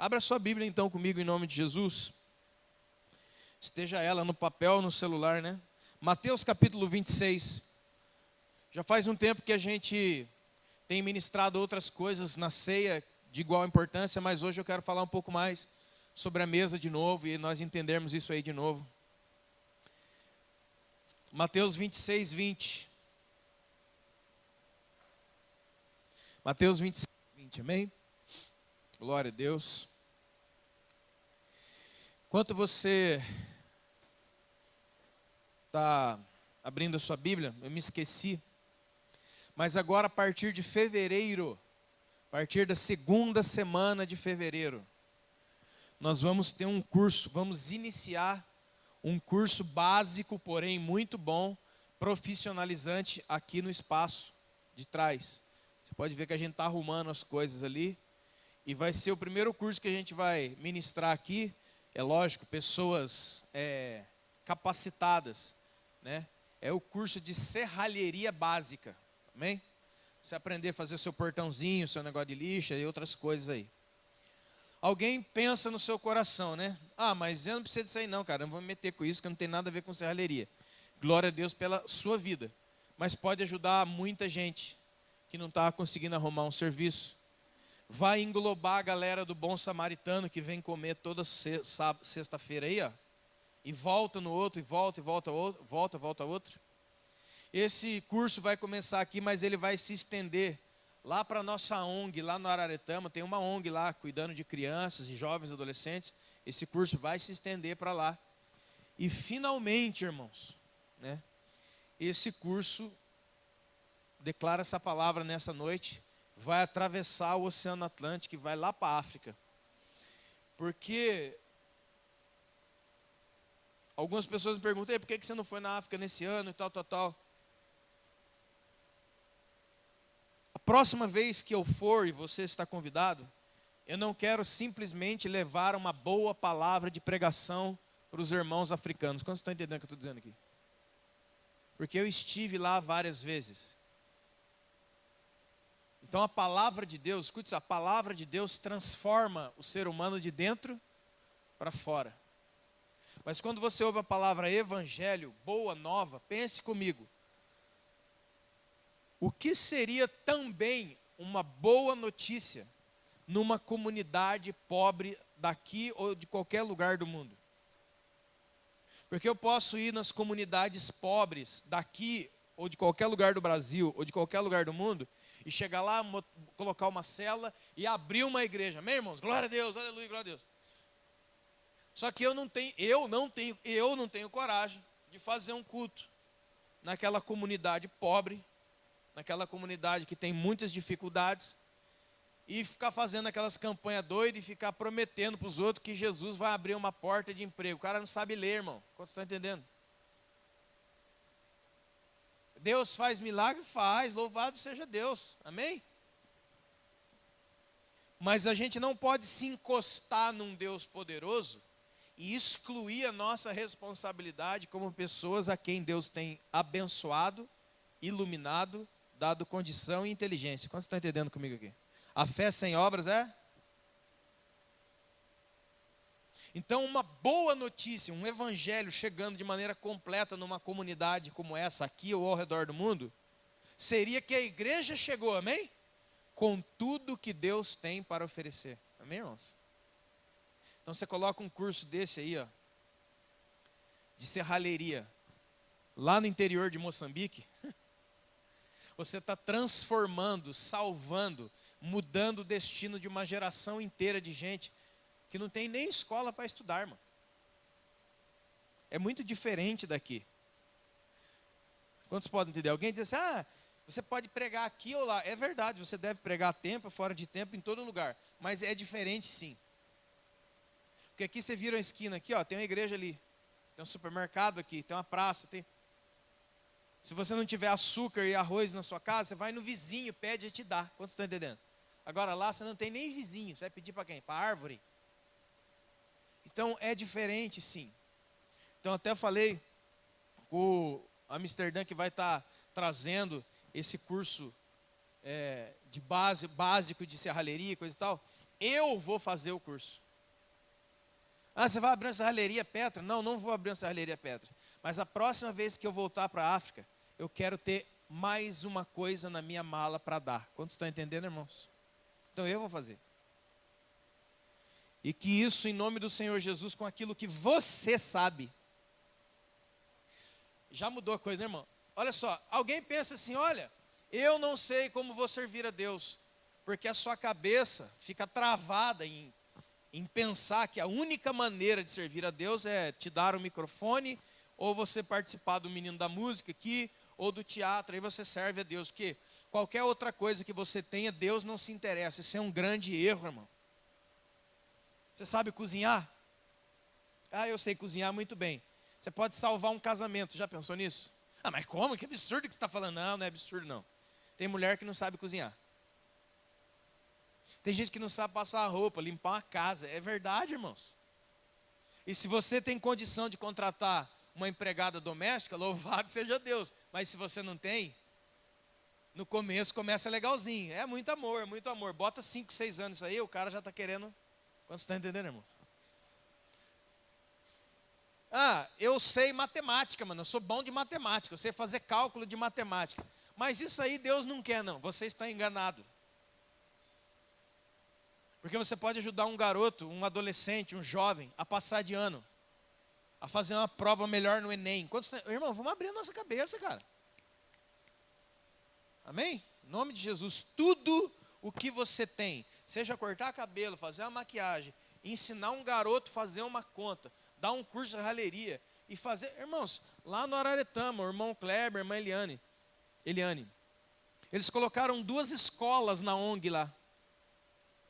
Abra sua Bíblia então comigo em nome de Jesus. Esteja ela no papel, no celular, né? Mateus capítulo 26. Já faz um tempo que a gente tem ministrado outras coisas na ceia de igual importância, mas hoje eu quero falar um pouco mais sobre a mesa de novo e nós entendermos isso aí de novo. Mateus 26, 20. Mateus 26, 20, amém? Glória a Deus. Enquanto você está abrindo a sua Bíblia, eu me esqueci, mas agora a partir de fevereiro, a partir da segunda semana de fevereiro, nós vamos ter um curso, vamos iniciar um curso básico, porém muito bom, profissionalizante aqui no espaço de trás. Você pode ver que a gente está arrumando as coisas ali, e vai ser o primeiro curso que a gente vai ministrar aqui. É lógico, pessoas capacitadas, né? É o curso de serralheria básica, amém? Você aprender a fazer o seu portãozinho, seu negócio de lixa e outras coisas aí. Alguém pensa no seu coração, né? Ah, mas eu não preciso disso aí não, cara, eu não vou me meter com isso, que não tem nada a ver com serralheria. Glória a Deus pela sua vida, mas pode ajudar muita gente que não está conseguindo arrumar um serviço. Vai englobar a galera do Bom Samaritano que vem comer toda sexta-feira aí, ó, e volta no outro, e volta outro. Esse curso vai começar aqui, mas ele vai se estender lá para a nossa ONG, lá no Araretama. Tem uma ONG lá cuidando de crianças e jovens adolescentes. Esse curso vai se estender para lá. E finalmente, irmãos, né, esse curso, declara essa palavra nessa noite, vai atravessar o Oceano Atlântico e vai lá para a África. Porque algumas pessoas me perguntam, por que você não foi na África nesse ano e tal. A próxima vez que eu for, e você está convidado, eu não quero simplesmente levar uma boa palavra de pregação para os irmãos africanos. Quantos estão entendendo o que eu estou dizendo aqui? Porque eu estive lá várias vezes. Então a palavra de Deus, escute isso, a palavra de Deus transforma o ser humano de dentro para fora. Mas quando você ouve a palavra evangelho, boa, nova, pense comigo. O que seria também uma boa notícia numa comunidade pobre daqui ou de qualquer lugar do mundo? Porque eu posso ir nas comunidades pobres daqui ou de qualquer lugar do Brasil ou de qualquer lugar do mundo e chegar lá, colocar uma cela e abrir uma igreja. Amém, irmãos? Glória a Deus, aleluia, glória a Deus. Só que eu não tenho coragem de fazer um culto naquela comunidade pobre, naquela comunidade que tem muitas dificuldades, e ficar fazendo aquelas campanhas doidas e ficar prometendo para os outros que Jesus vai abrir uma porta de emprego. O cara não sabe ler, irmão. Quantos estão entendendo? Deus faz milagre? Faz, louvado seja Deus, amém? Mas a gente não pode se encostar num Deus poderoso e excluir a nossa responsabilidade como pessoas a quem Deus tem abençoado, iluminado, dado condição e inteligência. Quantos estão entendendo comigo aqui? A fé sem obras é? Então, uma boa notícia, um evangelho chegando de maneira completa numa comunidade como essa aqui ou ao redor do mundo, seria que a igreja chegou, amém? Com tudo que Deus tem para oferecer, amém, irmãos? Então você coloca um curso desse aí, ó, de serralheria, lá no interior de Moçambique, você está transformando, salvando, mudando o destino de uma geração inteira de gente que não tem nem escola para estudar, irmão. É muito diferente daqui. Quantos podem entender? Alguém diz assim, você pode pregar aqui ou lá. É verdade, você deve pregar a tempo, fora de tempo, em todo lugar. Mas é diferente sim. Porque aqui você vira a esquina, aqui ó, tem uma igreja ali. Tem um supermercado aqui, tem uma praça. Se você não tiver açúcar e arroz na sua casa, você vai no vizinho, pede e te dá. Quantos estão entendendo? Agora lá você não tem nem vizinho, você vai pedir para quem? Para a árvore. Então é diferente sim. Então até falei com o Amsterdã que vai estar trazendo esse curso de básico de serralheria e coisa e tal. eu vou fazer o curso. Ah, você vai abrir uma serralheria Petra? Não, não vou abrir uma serralheria Petra. Mas a próxima vez que eu voltar para a África, eu quero ter mais uma coisa na minha mala para dar. Quantos estão entendendo, irmãos? Então eu vou fazer. E que isso, em nome do Senhor Jesus, com aquilo que você sabe. Já mudou a coisa, né, irmão? Olha só, alguém pensa assim, olha, eu não sei como vou servir a Deus, porque a sua cabeça fica travada em pensar que a única maneira de servir a Deus é te dar um microfone, ou você participar do Menino da Música aqui, ou do teatro, aí você serve a Deus. Porque qualquer outra coisa que você tenha, Deus não se interessa. Isso é um grande erro, irmão. Você sabe cozinhar? Ah, eu sei cozinhar muito bem. Você pode salvar um casamento, já pensou nisso? Ah, mas como? Que absurdo que você está falando. Não, não é absurdo não. Tem mulher que não sabe cozinhar. Tem gente que não sabe passar a roupa, limpar uma casa. É verdade, irmãos. E se você tem condição de contratar uma empregada doméstica, louvado seja Deus. Mas se você não tem, no começo começa legalzinho. É muito amor, muito amor. Bota 5, 6 anos aí, o cara já está querendo. Quanto você está entendendo, irmão? Ah, eu sei matemática, mano. Eu sou bom de matemática. Eu sei fazer cálculo de matemática. Mas isso aí Deus não quer, não. Você está enganado. Porque você pode ajudar um garoto, um adolescente, um jovem a passar de ano, a fazer uma prova melhor no Enem. Irmão, vamos abrir a nossa cabeça, cara. Amém? Em nome de Jesus, tudo o que você tem, seja cortar cabelo, fazer uma maquiagem, ensinar um garoto a fazer uma conta, dar um curso de serralheria e fazer... Irmãos, lá no Araretama, o irmão Kleber, a irmã Eliane, eles colocaram 2 escolas na ONG lá.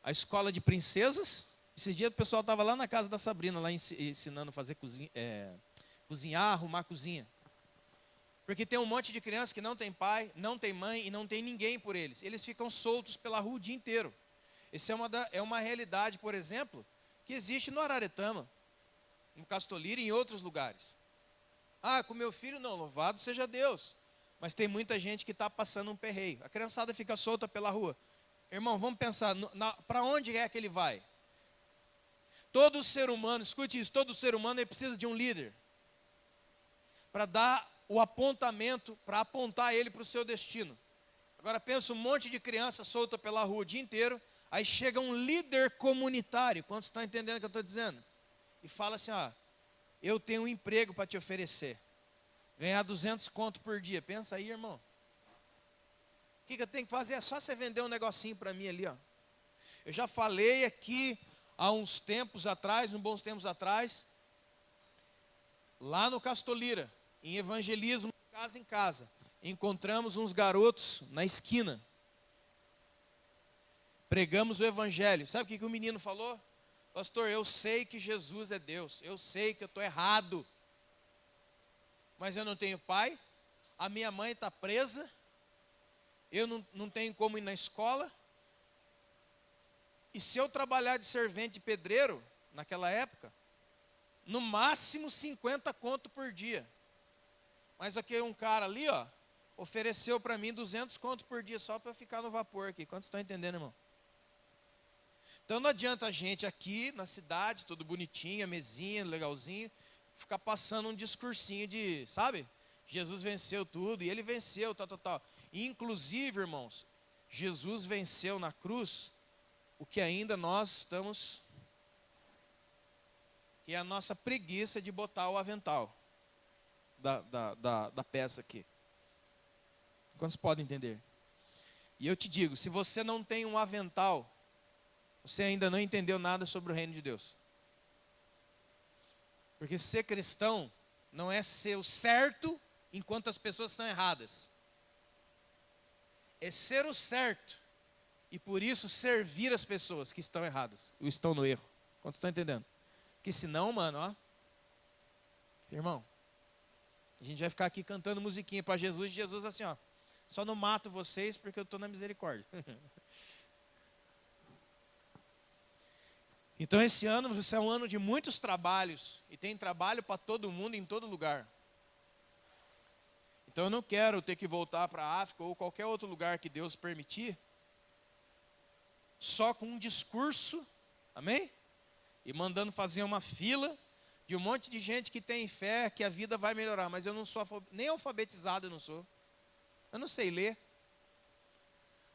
A escola de princesas. Esse dia o pessoal estava lá na casa da Sabrina, lá ensinando a fazer cozinhar, arrumar a cozinha. Porque tem um monte de crianças que não tem pai, não tem mãe e não tem ninguém por eles. Eles ficam soltos pela rua o dia inteiro. Essa é uma realidade, por exemplo, que existe no Araretama, no Castolira e em outros lugares. Ah, com meu filho não, louvado seja Deus. Mas tem muita gente que está passando um perreio. A criançada fica solta pela rua. Irmão, vamos pensar, para onde é que ele vai? Todo ser humano, escute isso, todo ser humano ele precisa de um líder. Para dar o apontamento, para apontar ele para o seu destino. Agora pensa um monte de criança solta pela rua o dia inteiro, aí chega um líder comunitário, quantos estão entendendo o que eu estou dizendo? E fala assim, eu tenho um emprego para te oferecer. Ganhar 200 conto por dia, pensa aí, irmão. O que eu tenho que fazer? É só você vender um negocinho para mim ali, ó. Eu já falei aqui há uns tempos atrás, uns bons tempos atrás, lá no Castolira, em evangelismo, casa em casa, encontramos uns garotos na esquina. Pregamos o evangelho. Sabe o que o menino falou? Pastor, eu sei que Jesus é Deus, eu sei que eu estou errado, mas eu não tenho pai, a minha mãe está presa, eu não tenho como ir na escola, e se eu trabalhar de servente de pedreiro, naquela época, no máximo 50 conto por dia. Mas aqui um cara ali, ó, ofereceu para mim 200 conto por dia, só para eu ficar no vapor aqui. Quantos estão entendendo, irmão? Então não adianta a gente aqui na cidade, tudo bonitinho, a mesinha, legalzinho, ficar passando um discursinho de, sabe? Jesus venceu tudo, e ele venceu, tal. E, inclusive, irmãos, Jesus venceu na cruz o que ainda nós estamos, que é a nossa preguiça de botar o avental da peça aqui. Quantos podem entender? E eu te digo, se você não tem um avental, você ainda não entendeu nada sobre o reino de Deus. Porque ser cristão não é ser o certo enquanto as pessoas estão erradas. É ser o certo e por isso servir as pessoas que estão erradas, ou estão no erro. Quantos estão entendendo? Porque senão, mano, ó, irmão, a gente vai ficar aqui cantando musiquinha para Jesus, e Jesus assim, ó, só não mato vocês porque eu estou na misericórdia. Então esse ano é um ano de muitos trabalhos, e tem trabalho para todo mundo, em todo lugar. Então eu não quero ter que voltar para a África ou qualquer outro lugar que Deus permitir, só com um discurso Amém? E mandando fazer uma fila de um monte de gente que tem fé que a vida vai melhorar. Mas eu não sou nem alfabetizado, eu não sou. Eu não sei ler.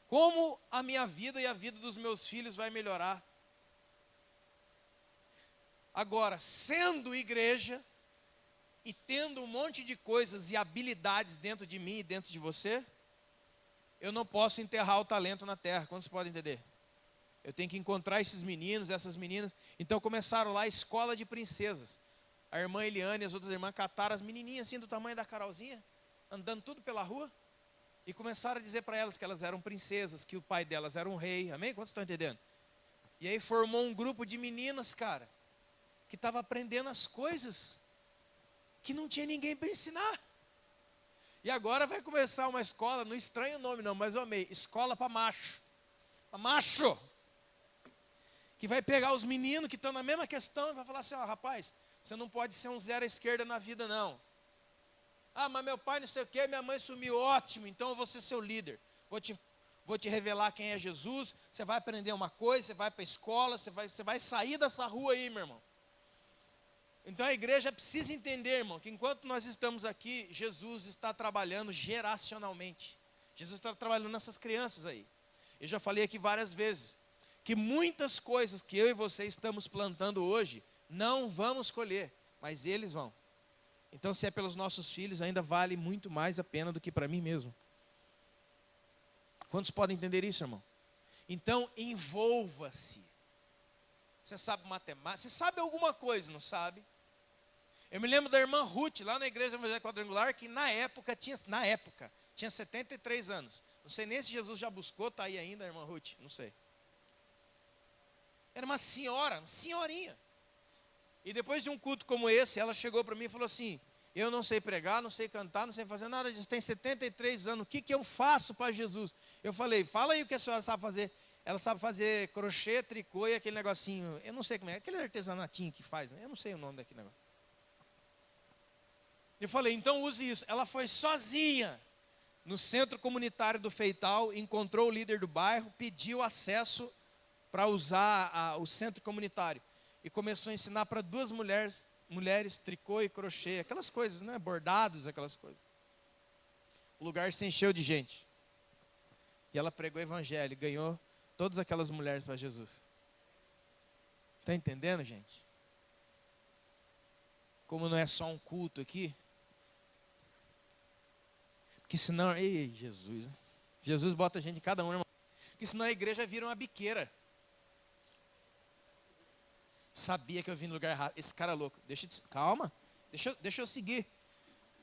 Como a minha vida e a vida dos meus filhos vai melhorar? Agora, sendo igreja e tendo um monte de coisas e habilidades dentro de mim e dentro de você, eu não posso enterrar o talento na terra. Quantos podem entender? Eu tenho que encontrar esses meninos, essas meninas. Então começaram lá a escola de princesas. A irmã Eliane e as outras irmãs cataram as menininhas assim do tamanho da Carolzinha, andando tudo pela rua, e começaram a dizer para elas que elas eram princesas, que o pai delas era um rei. Amém? Quantos estão entendendo? E aí formou um grupo de meninas, cara, que estava aprendendo as coisas que não tinha ninguém para ensinar. E agora vai começar uma escola, não estranho o nome não, mas eu amei, escola para macho. Para macho. Que vai pegar os meninos que estão na mesma questão e vai falar assim, ó, rapaz, você não pode ser um zero à esquerda na vida não. Ah, mas meu pai não sei o quê, minha mãe sumiu, ótimo, então eu vou ser seu líder. Vou te revelar quem é Jesus, você vai aprender uma coisa, você vai para a escola, você vai sair dessa rua aí, meu irmão. Então a igreja precisa entender, irmão, que enquanto nós estamos aqui, Jesus está trabalhando geracionalmente. Jesus está trabalhando nessas crianças aí. Eu já falei aqui várias vezes, que muitas coisas que eu e você estamos plantando hoje, não vamos colher, mas eles vão. Então se é pelos nossos filhos, ainda vale muito mais a pena do que para mim mesmo. Quantos podem entender isso, irmão? Então envolva-se. Você sabe matemática, você sabe alguma coisa, não sabe? Eu me lembro da irmã Ruth, lá na igreja evangélica quadrangular, que na época tinha 73 anos. Não sei nem se Jesus já buscou, está aí ainda a irmã Ruth, não sei. Era uma senhorinha. E depois de um culto como esse, ela chegou para mim e falou assim, eu não sei pregar, não sei cantar, não sei fazer nada disso, tem 73 anos, o que eu faço para Jesus? Eu falei, fala aí o que a senhora sabe fazer. Ela sabe fazer crochê, tricô e aquele negocinho, eu não sei como é, aquele artesanatinho que faz, eu não sei o nome daquele negócio. Eu falei, então use isso. Ela foi sozinha no centro comunitário do Feital, encontrou o líder do bairro, pediu acesso para usar o centro comunitário. E começou a ensinar para duas mulheres tricô e crochê, aquelas coisas, né? Bordados, aquelas coisas. O lugar se encheu de gente. E ela pregou o evangelho, ganhou todas aquelas mulheres para Jesus. Está entendendo, gente? Como não é só um culto aqui. Porque senão, ei, Jesus, né? Jesus bota a gente em cada um, irmão. Porque senão a igreja vira uma biqueira. Sabia que eu vim no lugar errado. Esse cara é louco. Calma, deixa eu seguir.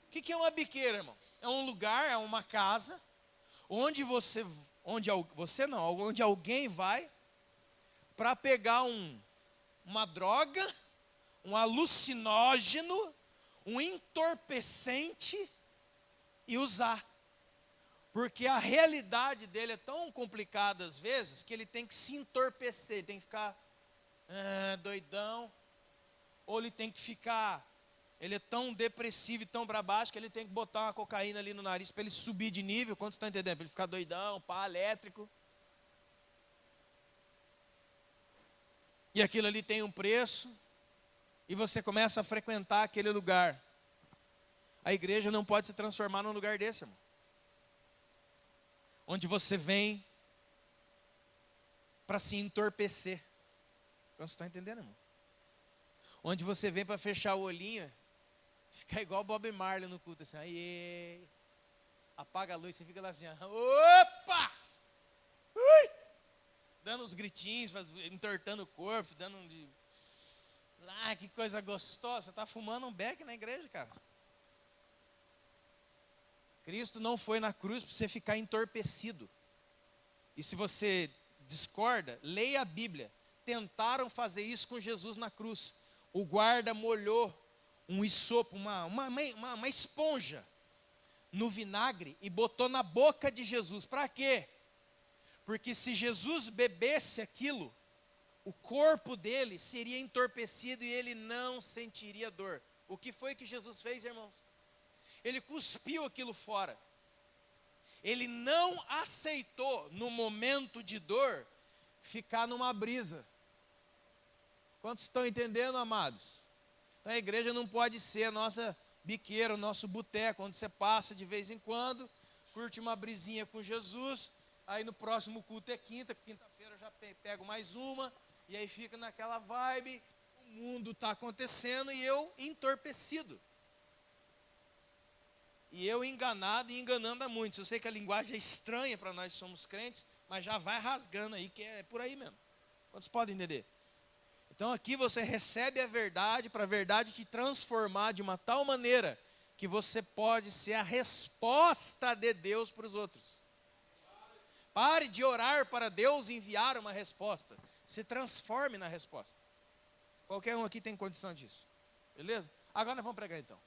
O que é uma biqueira, irmão? É um lugar, é uma casa, onde alguém vai para pegar uma droga, um alucinógeno, um entorpecente e usar. Porque a realidade dele é tão complicada às vezes, que ele tem que se entorpecer, tem que ficar doidão, ou ele tem que ficar, ele é tão depressivo e tão para baixo, que ele tem que botar uma cocaína ali no nariz, para ele subir de nível, quantos estão entendendo? Para ele ficar doidão, pá, elétrico. E aquilo ali tem um preço, e você começa a frequentar aquele lugar. A igreja não pode se transformar num lugar desse, irmão. Onde você vem para se entorpecer. Você está entendendo, irmão? Onde você vem para fechar o olhinho, ficar igual Bob Marley no culto, assim, aí, apaga a luz, você fica lá assim, opa! Ui! Dando uns gritinhos, entortando o corpo, dando que coisa gostosa, você está fumando um beck na igreja, cara. Cristo não foi na cruz para você ficar entorpecido. E se você discorda, leia a Bíblia. Tentaram fazer isso com Jesus na cruz. O guarda molhou um isopo, uma esponja no vinagre e botou na boca de Jesus. Para quê? Porque se Jesus bebesse aquilo, o corpo dele seria entorpecido e ele não sentiria dor. O que foi que Jesus fez, irmãos? Ele cuspiu aquilo fora. Ele não aceitou, no momento de dor, ficar numa brisa. Quantos estão entendendo, amados? Então a igreja não pode ser a nossa biqueira, o nosso boteco, onde você passa de vez em quando, curte uma brisinha com Jesus, aí no próximo culto é quinta-feira eu já pego mais uma, e aí fica naquela vibe, o mundo está acontecendo e eu entorpecido. E eu enganado e enganando a muitos. Eu sei que a linguagem é estranha para nós que somos crentes, mas já vai rasgando aí, que é por aí mesmo. Quantos podem entender? Então aqui você recebe a verdade, para a verdade te transformar de uma tal maneira que você pode ser a resposta de Deus para os outros. Pare de orar para Deus enviar uma resposta. Se transforme na resposta. Qualquer um aqui tem condição disso. Beleza? Agora nós vamos pregar então.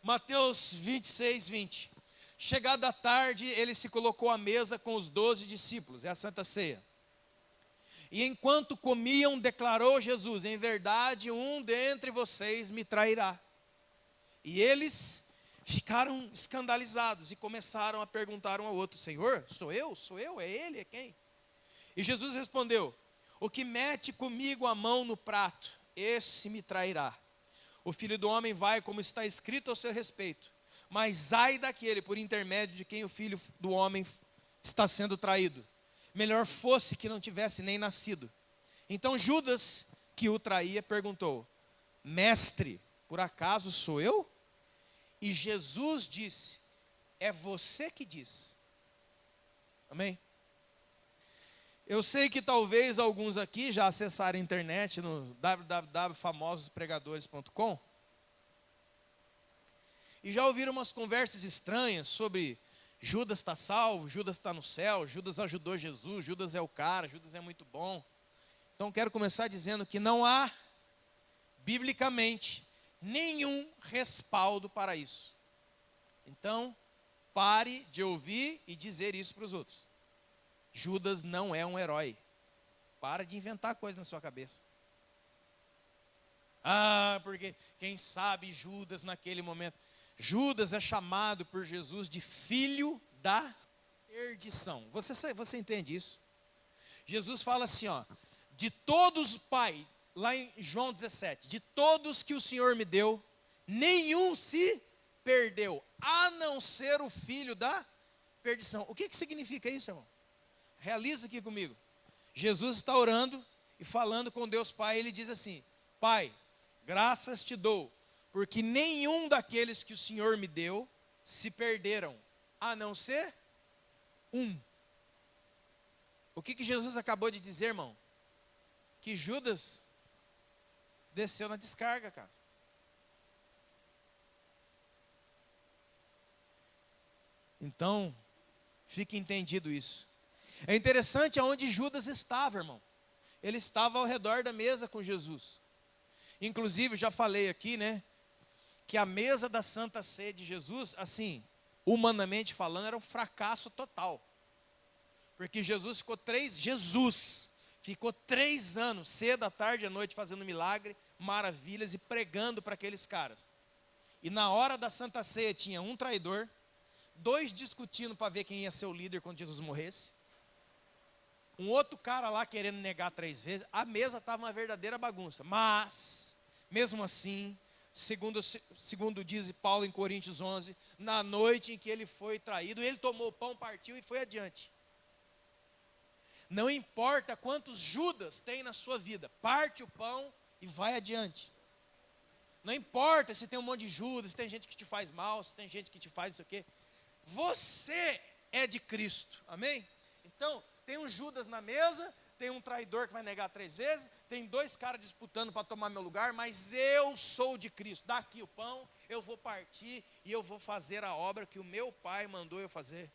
Mateus 26, 20. Chegada a tarde, ele se colocou à mesa com os 12 discípulos. É a Santa Ceia. E enquanto comiam, declarou Jesus: em verdade, um dentre vocês me trairá. E eles ficaram escandalizados e começaram a perguntar um ao outro: Senhor, sou eu? Sou eu? É ele? É quem? E Jesus respondeu: o que mete comigo a mão no prato, esse me trairá. O Filho do Homem vai, como está escrito ao seu respeito. Mas ai daquele por intermédio de quem o Filho do Homem está sendo traído. Melhor fosse que não tivesse nem nascido. Então Judas, que o traía, perguntou: Mestre, por acaso sou eu? E Jesus disse: é você que diz. Amém? Eu sei que talvez alguns aqui já acessaram a internet no www.famosospregadores.com e já ouviram umas conversas estranhas sobre Judas está salvo, Judas está no céu, Judas ajudou Jesus, Judas é o cara, Judas é muito bom. Então quero começar dizendo que não há, biblicamente, nenhum respaldo para isso. Então, pare de ouvir e dizer isso para os outros. Judas não é um herói. Para de inventar coisa na sua cabeça. Porque quem sabe Judas naquele momento. Judas é chamado por Jesus de filho da perdição. Você entende isso? Jesus fala assim, de todos, Pai, lá em João 17, de todos que o Senhor me deu, nenhum se perdeu, a não ser o filho da perdição. O que significa isso, irmão? Realiza aqui comigo. Jesus está orando e falando com Deus Pai. Ele diz assim: Pai, graças te dou, porque nenhum daqueles que o Senhor me deu se perderam, a não ser um. O que Jesus acabou de dizer, irmão? Que Judas desceu na descarga, cara. Então, fique entendido isso. É interessante aonde Judas estava, irmão. Ele estava ao redor da mesa com Jesus. Inclusive, já falei aqui, né, que a mesa da Santa Ceia de Jesus, assim, humanamente falando, era um fracasso total. Porque Jesus ficou 3 anos, cedo, à tarde e à noite, fazendo milagre, maravilhas e pregando para aqueles caras. E na hora da Santa Ceia tinha um traidor, 2 discutindo para ver quem ia ser o líder quando Jesus morresse. Um outro cara lá querendo negar 3 vezes. A mesa estava uma verdadeira bagunça. Mas, mesmo assim, segundo diz Paulo em Coríntios 11, na noite em que ele foi traído, ele tomou o pão, partiu e foi adiante. Não importa quantos Judas tem na sua vida, parte o pão e vai adiante. Não importa se tem um monte de Judas, se tem gente que te faz mal, se tem gente que te faz isso aqui. Você é de Cristo, amém? Então, tem um Judas na mesa, tem um traidor que vai negar 3 vezes, tem 2 caras disputando para tomar meu lugar, mas eu sou de Cristo. Dá aqui o pão, eu vou partir e eu vou fazer a obra que o meu Pai mandou eu fazer.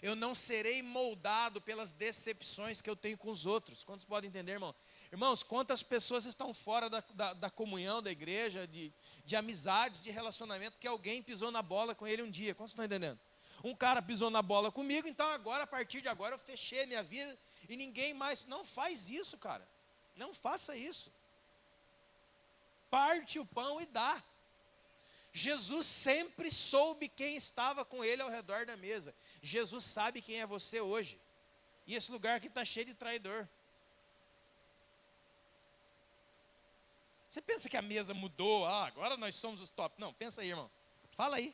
Eu não serei moldado pelas decepções que eu tenho com os outros. Quantos podem entender, irmão? Irmãos, quantas pessoas estão fora da comunhão da igreja, de amizades, de relacionamento, porque alguém pisou na bola com ele um dia. Quantos estão entendendo? Um cara pisou na bola comigo, então agora, a partir de agora, eu fechei minha vida e ninguém mais. Não faz isso, cara. Não faça isso. Parte o pão e dá. Jesus sempre soube quem estava com ele ao redor da mesa. Jesus sabe quem é você hoje. E esse lugar aqui está cheio de traidor. Você pensa que a mesa mudou? Agora nós somos os top. Não, pensa aí, irmão. Fala aí.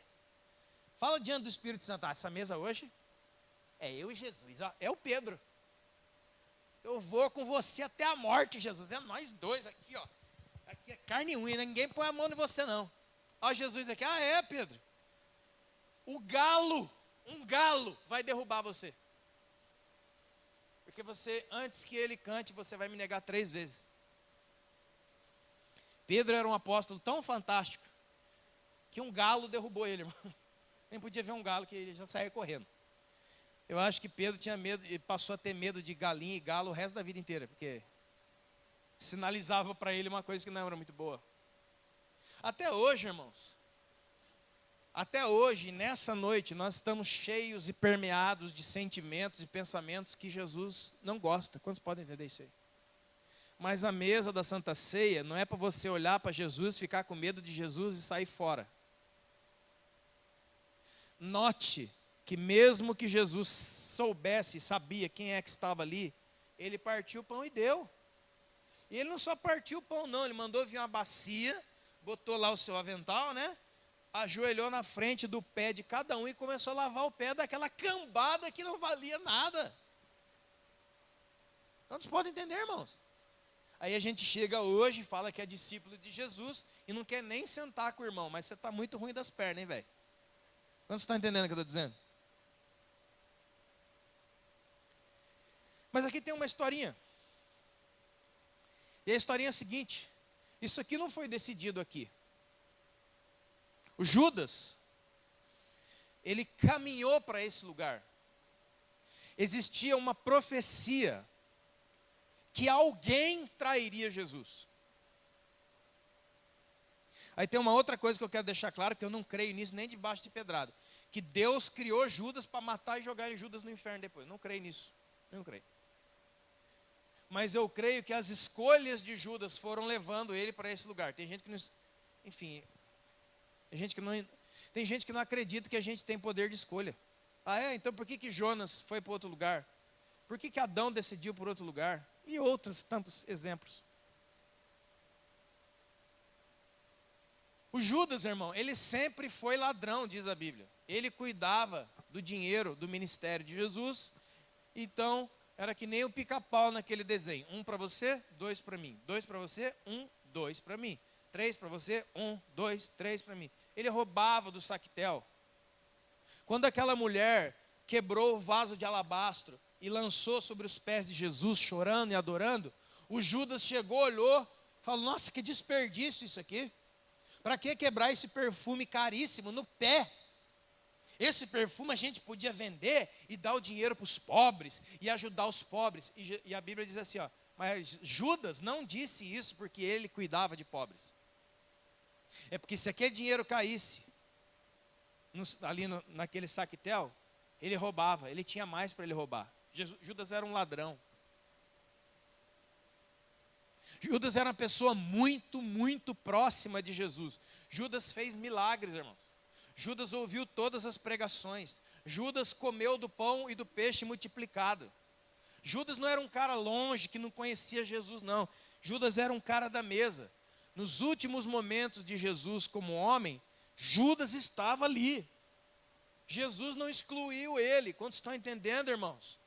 Fala diante do Espírito Santo. Essa mesa hoje é eu e Jesus. Ó, é o Pedro. Eu vou com você até a morte, Jesus. É nós dois aqui, ó. Aqui é carne e unha, ninguém põe a mão em você, não. Ó, Jesus aqui. É, Pedro. Um galo vai derrubar você. Porque você, antes que ele cante, você vai me negar 3 vezes. Pedro era um apóstolo tão fantástico que um galo derrubou ele, irmão. Nem podia ver um galo que ele já saía correndo. Eu acho que Pedro tinha medo, e passou a ter medo de galinha e galo o resto da vida inteira, porque sinalizava para ele uma coisa que não era muito boa. Até hoje, irmãos, até hoje, nessa noite, nós estamos cheios e permeados de sentimentos e pensamentos que Jesus não gosta. Quantos podem entender isso aí? Mas a mesa da Santa Ceia não é para você olhar para Jesus, ficar com medo de Jesus e sair fora. Note que mesmo que Jesus soubesse e sabia quem é que estava ali, ele partiu o pão e deu. E ele não só partiu o pão não, ele mandou vir uma bacia, botou lá o seu avental, né? Ajoelhou na frente do pé de cada um e começou a lavar o pé daquela cambada que não valia nada. Quantos podem entender, irmãos? Aí a gente chega hoje, fala que é discípulo de Jesus e não quer nem sentar com o irmão, mas você está muito ruim das pernas, hein, velho? Quantos estão entendendo o que eu estou dizendo? Mas aqui tem uma historinha. E a historinha é a seguinte: isso aqui não foi decidido aqui. O Judas, ele caminhou para esse lugar. Existia uma profecia que alguém trairia Jesus. Aí tem uma outra coisa que eu quero deixar claro, que eu não creio nisso nem debaixo de pedrada. Que Deus criou Judas para matar e jogar Judas no inferno depois. Não creio nisso. Não creio. Mas eu creio que as escolhas de Judas foram levando ele para esse lugar. Tem gente que não... Enfim... Tem gente que não acredita que a gente tem poder de escolha. Então por que Jonas foi para outro lugar? Por que Adão decidiu por outro lugar? E outros tantos exemplos. O Judas, irmão, ele sempre foi ladrão, diz a Bíblia. Ele cuidava do dinheiro do ministério de Jesus. Então, era que nem o pica-pau naquele desenho. 1 para você, 2 para mim. 2 para você, 1, 2 para mim. 3 para você, 1, 2, 3 para mim. Ele roubava do saquetel. Quando aquela mulher quebrou o vaso de alabastro e lançou sobre os pés de Jesus, chorando e adorando, o Judas chegou, olhou, falou: nossa, que desperdício isso aqui. Para que quebrar esse perfume caríssimo no pé? Esse perfume a gente podia vender e dar o dinheiro para os pobres e ajudar os pobres. E a Bíblia diz assim, ó, mas Judas não disse isso porque ele cuidava de pobres. É porque se aquele dinheiro caísse ali naquele saquetel, ele roubava, ele tinha mais para ele roubar. Judas era um ladrão. Judas era uma pessoa muito, muito próxima de Jesus. Judas fez milagres, irmãos. Judas ouviu todas as pregações. Judas comeu do pão e do peixe multiplicado. Judas não era um cara longe que não conhecia Jesus, não. Judas era um cara da mesa. Nos últimos momentos de Jesus como homem, Judas estava ali. Jesus não excluiu ele. Quantos estão entendendo, irmãos?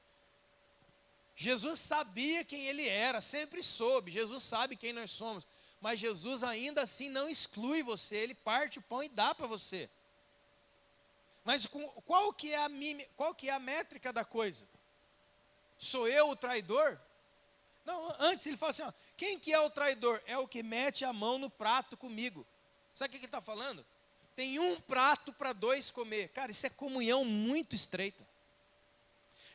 Jesus sabia quem ele era, sempre soube. Jesus sabe quem nós somos. Mas Jesus ainda assim não exclui você. Ele parte o pão e dá para você. Mas qual que é a métrica da coisa? Sou eu o traidor? Não, antes ele fala assim, ó, quem que é o traidor? É o que mete a mão no prato comigo. Sabe o que ele está falando? Tem um prato para 2 comer. Cara, isso é comunhão muito estreita.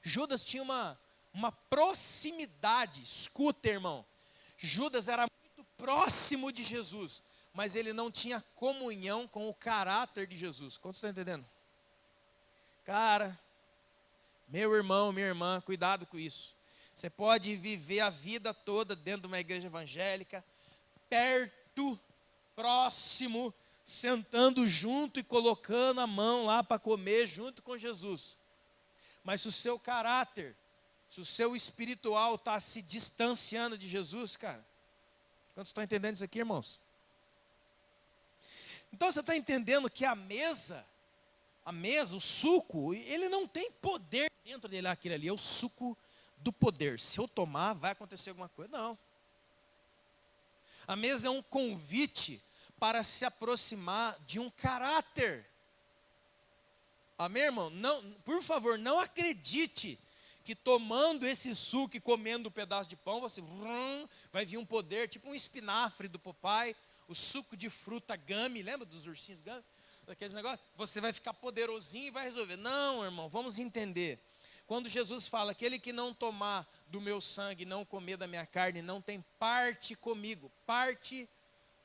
Judas tinha uma proximidade. Escuta, irmão. Judas era muito próximo de Jesus, mas ele não tinha comunhão com o caráter de Jesus. Quantos estão entendendo? Cara, meu irmão, minha irmã, cuidado com isso. Você pode viver a vida toda dentro de uma igreja evangélica, perto, próximo, sentando junto e colocando a mão lá para comer junto com Jesus. Mas se o seu caráter, se o seu espiritual está se distanciando de Jesus, cara, Quantos estão entendendo isso aqui, irmãos? Então você está entendendo que a mesa, o suco, ele não tem poder dentro dele. Aquele ali é o suco do poder. Se eu tomar, vai acontecer alguma coisa. Não. A mesa é um convite para se aproximar de um caráter. Amém, irmão? Não, por favor, não acredite que tomando esse suco e comendo um pedaço de pão, você vai vir um poder, tipo um espinafre do Popeye, o suco de fruta Gummy, lembra dos ursinhos Gummy? Daqueles negócios? Você vai ficar poderosinho e vai resolver. Não, irmão, vamos entender. Quando Jesus fala, aquele que não tomar do meu sangue, não comer da minha carne, não tem parte comigo. Parte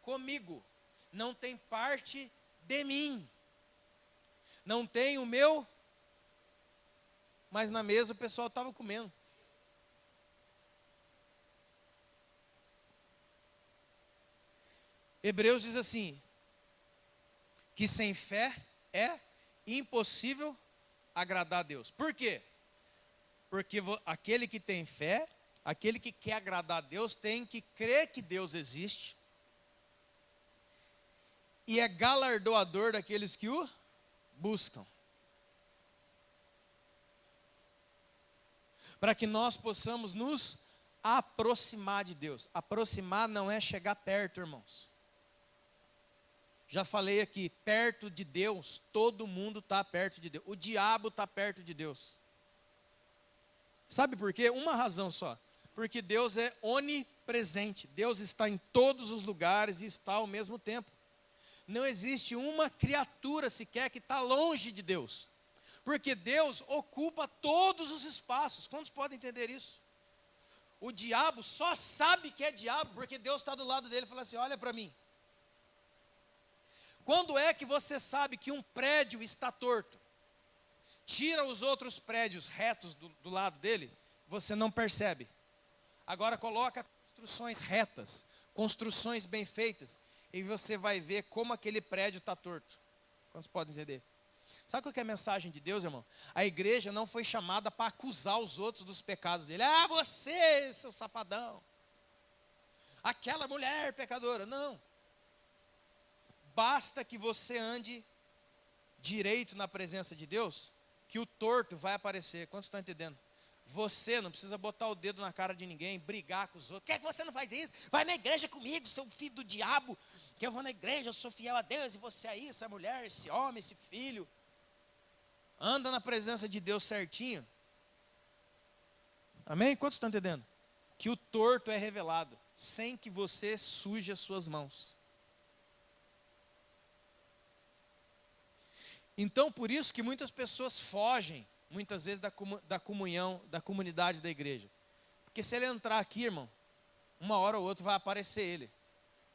comigo. Não tem parte de mim. Não tem o meu, mas na mesa o pessoal estava comendo. Hebreus diz assim, que sem fé é impossível agradar a Deus. Por quê? Porque aquele que tem fé, aquele que quer agradar a Deus, tem que crer que Deus existe, e é galardoador daqueles que o buscam. Para que nós possamos nos aproximar de Deus. Aproximar não é chegar perto, irmãos. Já falei aqui, perto de Deus, todo mundo está perto de Deus. O diabo está perto de Deus. Sabe por quê? Uma razão só. Porque Deus é onipresente. Deus está em todos os lugares e está ao mesmo tempo. Não existe uma criatura sequer que está longe de Deus. Porque Deus ocupa todos os espaços. Quantos podem entender isso? O diabo só sabe que é diabo porque Deus está do lado dele e fala assim, olha para mim. Quando é que você sabe que um prédio está torto? Tira os outros prédios retos do lado dele, você não percebe. Agora coloca construções retas, construções bem feitas, e você vai ver como aquele prédio está torto. Quantos podem entender? Sabe qual que é a mensagem de Deus, irmão? A igreja não foi chamada para acusar os outros dos pecados dele. Ah, você, seu safadão. Aquela mulher pecadora. Não. Basta que você ande direito na presença de Deus, que o torto vai aparecer. Quantos estão entendendo? Você não precisa botar o dedo na cara de ninguém, brigar com os outros. Por que é que você não faz isso? Vai na igreja comigo, seu filho do diabo. Que eu vou na igreja, eu sou fiel a Deus. E você aí, essa mulher, esse homem, esse filho. Anda na presença de Deus certinho. Amém? Quantos estão entendendo? Que o torto é revelado, sem que você suje as suas mãos. Então, por isso que muitas pessoas fogem, muitas vezes, da comunhão, da comunidade da igreja. Porque se ele entrar aqui, irmão, uma hora ou outra vai aparecer ele.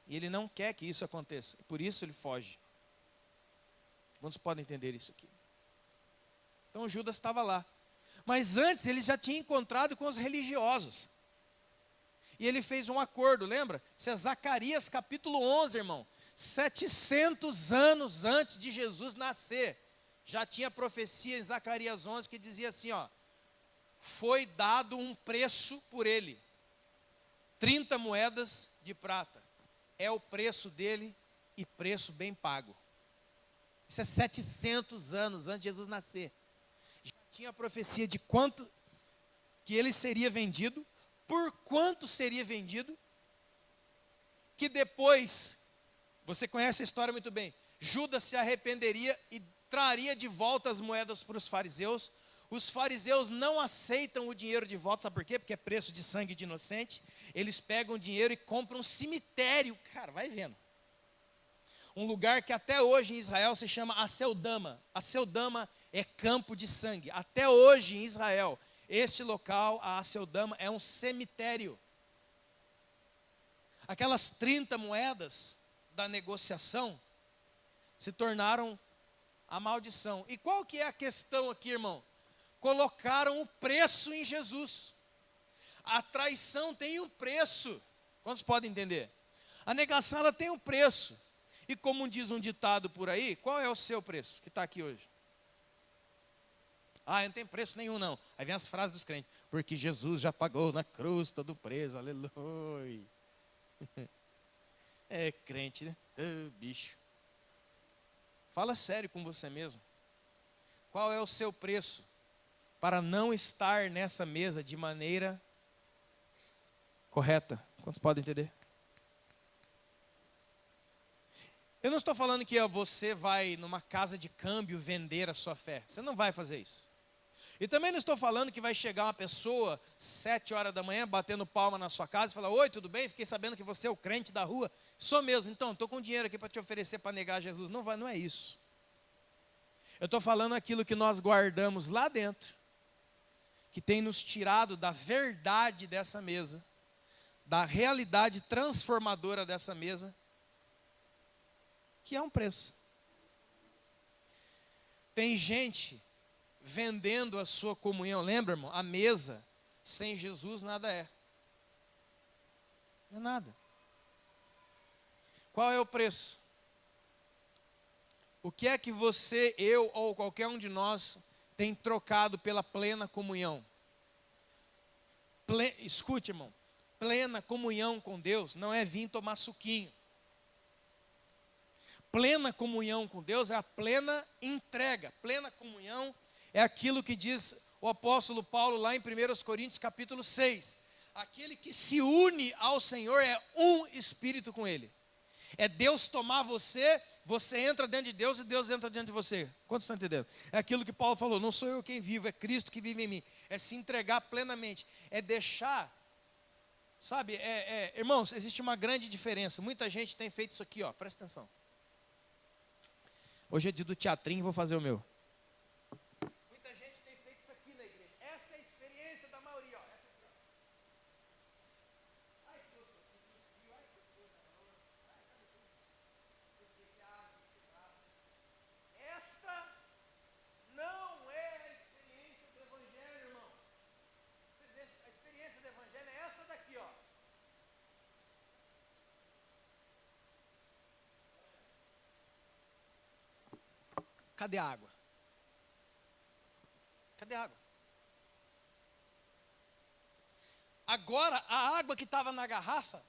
E ele não quer que isso aconteça. Por isso ele foge. Quantos podem entender isso aqui? Então Judas estava lá. Mas antes ele já tinha encontrado com os religiosos. E ele fez um acordo, lembra? Isso é Zacarias capítulo 11, irmão. 700 anos antes de Jesus nascer, já tinha profecia em Zacarias 11 que dizia assim, ó, foi dado um preço por ele, 30 moedas de prata, é o preço dele e preço bem pago. Isso é 700 anos antes de Jesus nascer. Já tinha a profecia de quanto que ele seria vendido, por quanto seria vendido, que depois... Você conhece a história muito bem. Judas se arrependeria e traria de volta as moedas para os fariseus. Os fariseus não aceitam o dinheiro de volta, sabe por quê? Porque é preço de sangue de inocente. Eles pegam o dinheiro e compram um cemitério. Cara, vai vendo. Um lugar que até hoje em Israel se chama Aceldama. Aceldama é campo de sangue. Até hoje em Israel, este local, a Aceldama, é um cemitério. Aquelas 30 moedas da negociação se tornaram a maldição. E qual que é a questão aqui, irmão? Colocaram o preço em Jesus. A traição tem um preço. Quantos podem entender? A negação ela tem um preço. E como diz um ditado por aí, qual é o seu preço que está aqui hoje? Ah, não tem preço nenhum não. Aí vem as frases dos crentes. Porque Jesus já pagou na cruz todo o preço, aleluia. É crente, né? Bicho. Fala sério com você mesmo. Qual é o seu preço para não estar nessa mesa de maneira correta? Quantos podem entender? Eu não estou falando que você vai numa casa de câmbio vender a sua fé. Você não vai fazer isso. E também não estou falando que vai chegar uma pessoa 7 horas da manhã batendo palma na sua casa e falar: oi, tudo bem? Fiquei sabendo que você é o crente da rua. Sou mesmo. Então, estou com dinheiro aqui para te oferecer para negar Jesus. Não vai, não é isso. Eu estou falando aquilo que nós guardamos lá dentro, que tem nos tirado da verdade dessa mesa, da realidade transformadora dessa mesa, que é um preço. Tem gente vendendo a sua comunhão. Lembra, irmão? A mesa sem Jesus nada é. Não é nada. Qual é o preço? O que é que você, eu ou qualquer um de nós tem trocado pela plena comunhão? Escute, irmão. Plena comunhão com Deus não é vir tomar suquinho. Plena comunhão com Deus é a plena entrega. Plena comunhão é aquilo que diz o apóstolo Paulo lá em 1 Coríntios capítulo 6. Aquele que se une ao Senhor é um espírito com Ele. É Deus tomar você, você entra dentro de Deus e Deus entra dentro de você. Quantos estão entendendo? É aquilo que Paulo falou: não sou eu quem vivo, é Cristo que vive em mim. É se entregar plenamente, é deixar, sabe, irmãos, existe uma grande diferença. Muita gente tem feito isso aqui, ó, presta atenção. Hoje é dia do teatrinho, vou fazer o meu. Muita gente tem feito isso aqui na igreja. Essa é a experiência da maioria, ó. Essa aqui, ó. Ai, que gostoso. Ai, que gostoso. Ai, cadê tudo? Esta não é a experiência do Evangelho, irmão. A experiência do Evangelho é essa daqui, ó. Cadê a água? Cadê a água? Agora, a água que estava na garrafa,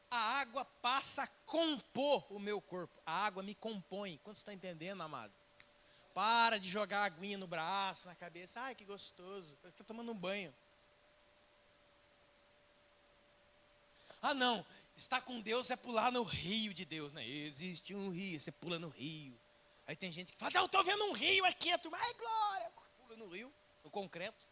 a água passa a compor o meu corpo. A água me compõe. Quanto você está entendendo, amado? Para de jogar aguinha no braço, na cabeça. Ai, que gostoso. Você está tomando um banho. Ah, não. Estar com Deus é pular no rio de Deus, né? Existe um rio, você pula no rio. Aí tem gente que fala: eu estou vendo um rio aqui, a turma, ai, glória. Pula no rio, no concreto.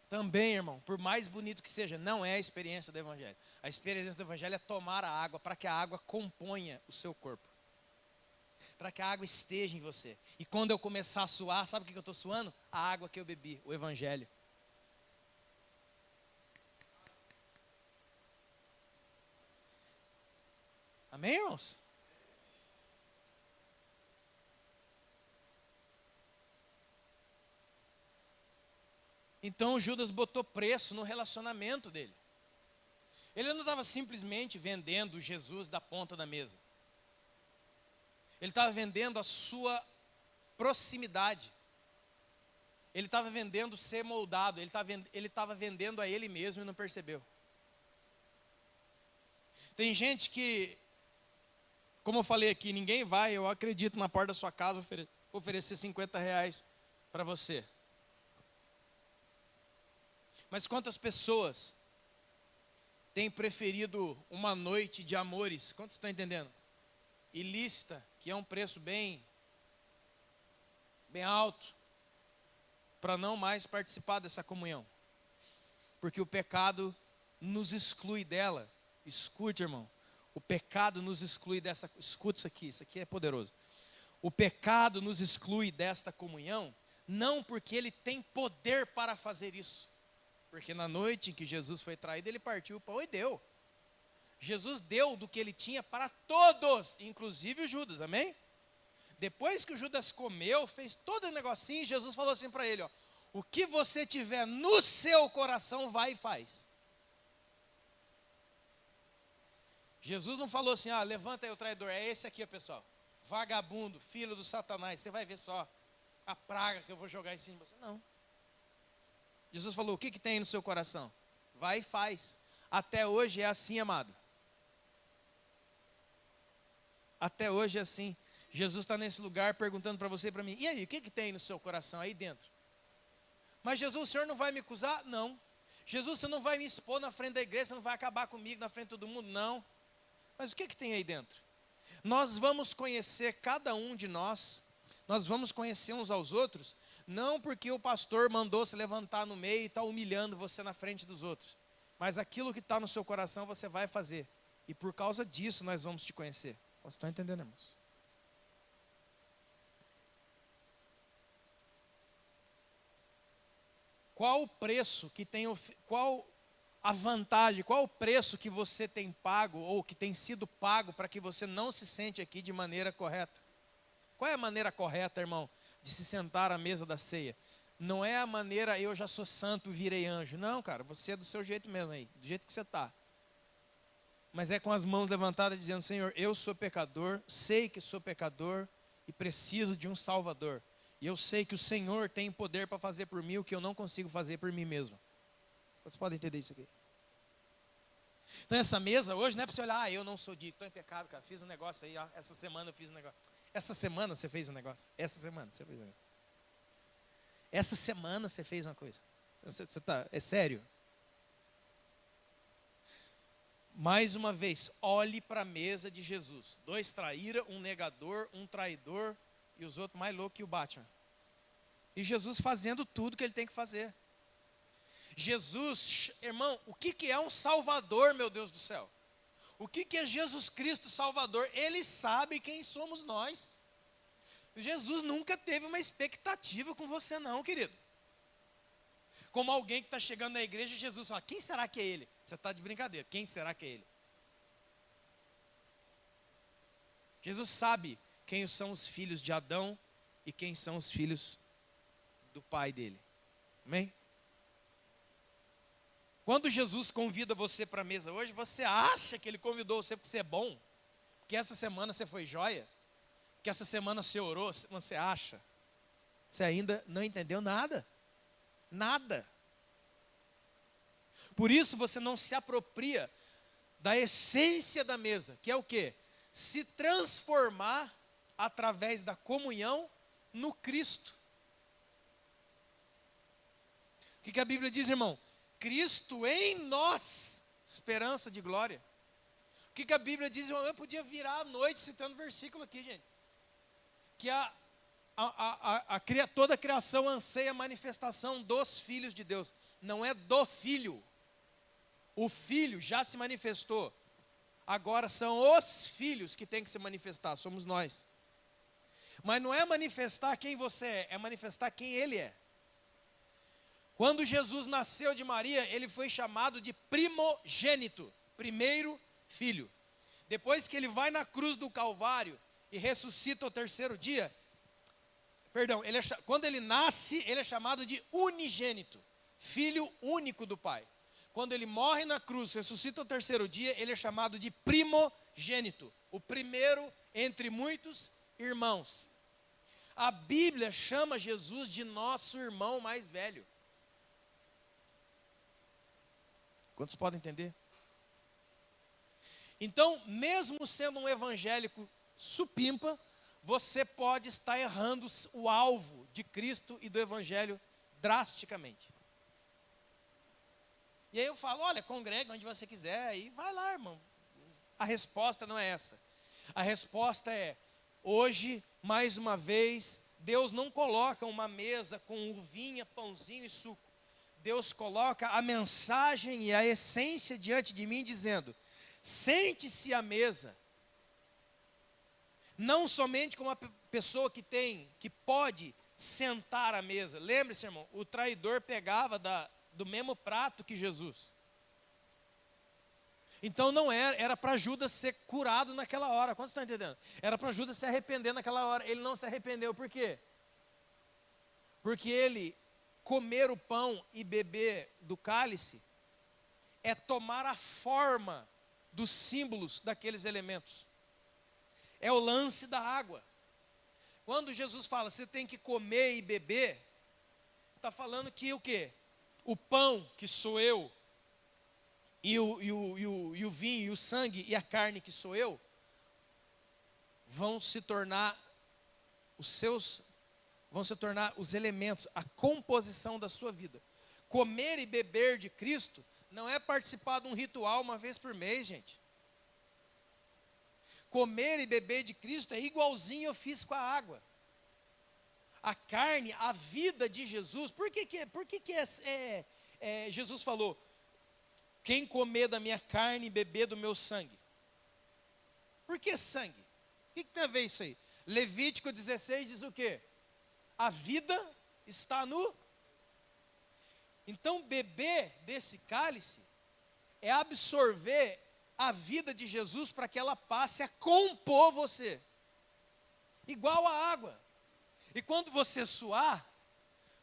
Também, irmão, por mais bonito que seja, não é a experiência do Evangelho. A experiência do Evangelho é tomar a água para que a água componha o seu corpo. Para que a água esteja em você. E quando eu começar a suar, sabe o que eu estou suando? A água que eu bebi, o Evangelho. Amém, irmãos? Então Judas botou preço no relacionamento dele. Ele não estava simplesmente vendendo Jesus da ponta da mesa. Ele estava vendendo a sua proximidade. Ele estava vendendo ser moldado. Ele estava vendendo a ele mesmo e não percebeu. Tem gente que, como eu falei aqui, ninguém vai, eu acredito, na porta da sua casa oferecer R$50 para você. Mas quantas pessoas têm preferido uma noite de amores? Quantos estão entendendo? Ilícita, que é um preço bem alto, para não mais participar dessa comunhão. Porque o pecado nos exclui dela. Escute, irmão. O pecado nos exclui dessa. Escute isso aqui é poderoso. O pecado nos exclui desta comunhão, não porque ele tem poder para fazer isso. Porque na noite em que Jesus foi traído, ele partiu o pão e deu. Jesus deu do que ele tinha para todos, inclusive o Judas, amém? Depois que o Judas comeu, fez todo o negocinho, Jesus falou assim para ele, ó: o que você tiver no seu coração, vai e faz. Jesus não falou assim: levanta aí o traidor, é esse aqui, pessoal. Vagabundo, filho do Satanás, você vai ver só a praga que eu vou jogar em cima de você. Não. Jesus falou, o que tem no seu coração? Vai e faz. Até hoje é assim, amado. Até hoje é assim. Jesus está nesse lugar perguntando para você e para mim, e aí, o que tem no seu coração aí dentro? Mas Jesus, o senhor não vai me acusar? Não. Jesus, você não vai me expor na frente da igreja, você não vai acabar comigo na frente de todo mundo? Não. Mas o que tem aí dentro? Nós vamos conhecer cada um de nós, nós vamos conhecer uns aos outros, não porque o pastor mandou se levantar no meio e está humilhando você na frente dos outros, mas aquilo que está no seu coração você vai fazer, e por causa disso nós vamos te conhecer. Vocês estão entendendo, irmãos? Qual o preço que tem, qual a vantagem, qual o preço que você tem pago, ou que tem sido pago, para que você não se sente aqui de maneira correta? Qual é a maneira correta, irmão, de se sentar à mesa da ceia? Não é a maneira, eu já sou santo, virei anjo. Não, cara, você é do seu jeito mesmo aí, do jeito que você está. Mas é com as mãos levantadas, dizendo, Senhor, eu sou pecador, sei que sou pecador, e preciso de um Salvador. E eu sei que o Senhor tem poder para fazer por mim o que eu não consigo fazer por mim mesmo. Vocês podem entender isso aqui? Então essa mesa hoje não é para você olhar, eu não sou digno, estou em pecado, cara, fiz um negócio aí, ó, essa semana eu fiz um negócio. Essa semana você fez um negócio. Essa semana você fez um negócio. Essa semana você fez uma coisa. É sério? Mais uma vez, olhe para a mesa de Jesus. 2 traíra, um negador, um traidor, e os outros mais loucos que o Batman. E Jesus fazendo tudo que ele tem que fazer. Jesus, irmão, o que é um Salvador, meu Deus do céu? O que é Jesus Cristo Salvador? Ele sabe quem somos nós. Jesus nunca teve uma expectativa com você não, querido. Como alguém que está chegando na igreja, Jesus fala, quem será que é ele? Você está de brincadeira, quem será que é ele? Jesus sabe quem são os filhos de Adão e quem são os filhos do pai dele. Amém? Quando Jesus convida você para a mesa hoje, você acha que ele convidou você porque você é bom? Que essa semana você foi joia? Que essa semana você orou? Você acha? Você ainda não entendeu nada. Nada. Por isso você não se apropria da essência da mesa, que é o quê? Se transformar através da comunhão no Cristo. O que a Bíblia diz, irmão? Cristo em nós, esperança de glória. O que a Bíblia diz, irmão? Eu podia virar à noite citando versículo aqui, gente. Que toda a criação anseia a manifestação dos filhos de Deus. Não é do Filho. O Filho já se manifestou. Agora são os filhos que têm que se manifestar, somos nós. Mas não é manifestar quem você é manifestar quem Ele é. Quando Jesus nasceu de Maria, Ele foi chamado de primogênito, primeiro filho. Depois que Ele vai na cruz do Calvário e ressuscita ao terceiro dia, quando Ele nasce, Ele é chamado de unigênito, filho único do Pai. Quando Ele morre na cruz, ressuscita ao terceiro dia, Ele é chamado de primogênito, o primeiro entre muitos irmãos. A Bíblia chama Jesus de nosso irmão mais velho. Quantos podem entender? Então, mesmo sendo um evangélico supimpa, você pode estar errando o alvo de Cristo e do evangelho drasticamente. E aí eu falo, olha, congrega onde você quiser, e vai lá, irmão. A resposta não é essa. A resposta é, hoje, mais uma vez, Deus não coloca uma mesa com uvinha, pãozinho e suco. Deus coloca a mensagem e a essência diante de mim, dizendo, sente-se à mesa. Não somente como uma pessoa que pode sentar à mesa. Lembre-se, irmão, o traidor pegava do mesmo prato que Jesus. Então não era para Judas ser curado naquela hora. Quantos estão entendendo? Era para Judas se arrepender naquela hora. Ele não se arrependeu. Por quê? Porque ele comer o pão e beber do cálice é tomar a forma dos símbolos daqueles elementos. É o lance da água. Quando Jesus fala, você tem que comer e beber, está falando que o quê? o pão, que sou eu, e o vinho, e o sangue, e a carne, que sou eu, vão se tornar os elementos, a composição da sua vida. Comer e beber de Cristo não é participar de um ritual uma vez por mês, gente. Comer e beber de Cristo é igualzinho eu fiz com a água. A carne, a vida de Jesus, por que Jesus falou, quem comer da minha carne e beber do meu sangue? Por que sangue? O que tem a ver isso aí? Levítico 16 diz o quê? A vida está no... Então, beber desse cálice é absorver a vida de Jesus para que ela passe a compor você. Igual a água. E quando você suar,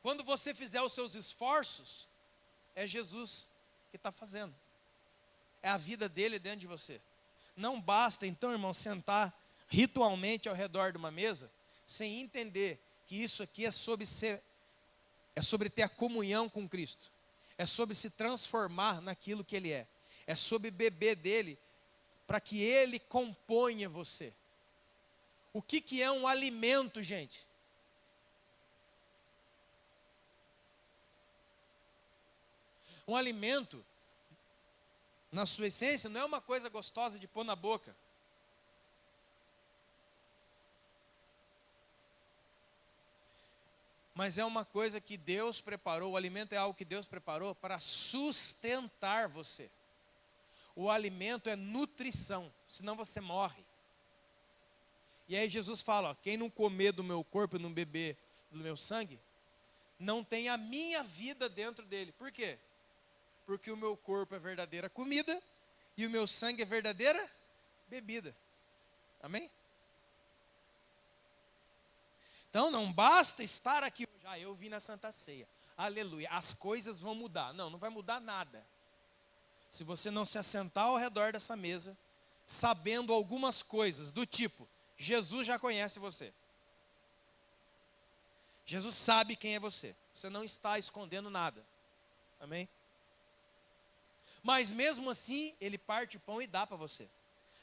quando você fizer os seus esforços, é Jesus que está fazendo. É a vida dele dentro de você. Não basta, então, irmão, sentar ritualmente ao redor de uma mesa, sem entender que isso aqui é sobre ter a comunhão com Cristo. É sobre se transformar naquilo que Ele é. É sobre beber dele, para que Ele componha você. O que é um alimento, gente? Um alimento, na sua essência, não é uma coisa gostosa de pôr na boca. Mas é uma coisa que Deus preparou, o alimento é algo que Deus preparou para sustentar você. O alimento é nutrição, senão você morre. E aí Jesus fala, ó, quem não comer do meu corpo e não beber do meu sangue, não tem a minha vida dentro dele. Por quê? Porque o meu corpo é verdadeira comida e o meu sangue é verdadeira bebida. Amém? Então não basta estar aqui hoje, eu vim na Santa Ceia, aleluia, as coisas vão mudar. Não, não vai mudar nada. Se você não se assentar ao redor dessa mesa, sabendo algumas coisas do tipo, Jesus já conhece você. Jesus sabe quem é você. Você não está escondendo nada. Amém? Mas mesmo assim, Ele parte o pão e dá para você.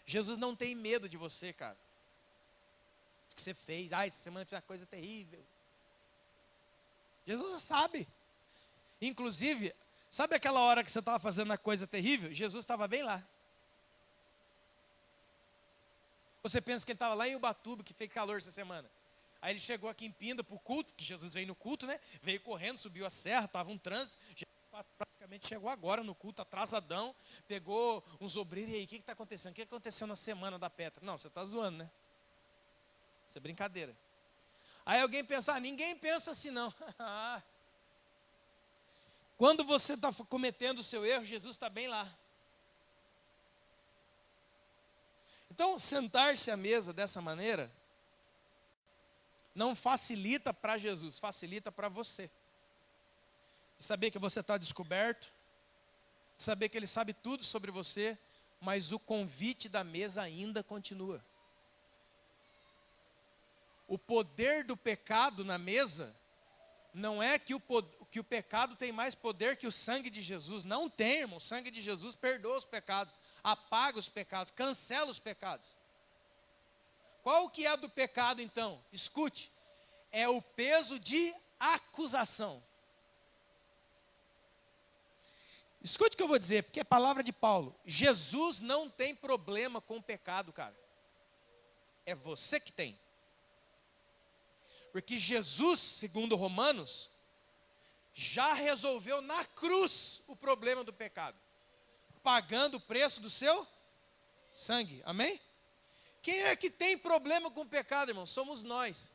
Jesus não tem medo de você, cara. Que você fez, essa semana eu fiz uma coisa terrível. Jesus sabe. Inclusive, sabe aquela hora que você estava fazendo a coisa terrível? Jesus estava bem lá. Você pensa que ele estava lá em Ubatuba, que fez calor essa semana. Aí ele chegou aqui em Pinda para o culto, porque Jesus veio no culto, né? Veio correndo, subiu a serra, estava um trânsito. Jesus praticamente chegou agora no culto, atrasadão. Pegou uns obreiros, e aí, o que está acontecendo? O que aconteceu na semana da Petra? Não, você está zoando, né? Isso é brincadeira. Aí alguém pensa, ninguém pensa assim não. Quando você está cometendo o seu erro, Jesus está bem lá. Então, sentar-se à mesa dessa maneira, não facilita para Jesus, facilita para você. Saber que você está descoberto, saber que Ele sabe tudo sobre você, mas o convite da mesa ainda continua. O poder do pecado na mesa, não é que o pecado tem mais poder que o sangue de Jesus. Não tem, irmão. O sangue de Jesus perdoa os pecados, apaga os pecados, cancela os pecados. Qual que é do pecado então? Escute, é o peso de acusação. Escute o que eu vou dizer, porque é palavra de Paulo. Jesus não tem problema com o pecado, cara. É você que tem. Porque Jesus, segundo Romanos, já resolveu na cruz o problema do pecado, pagando o preço do seu sangue. Amém? Quem é que tem problema com o pecado, irmão? Somos nós.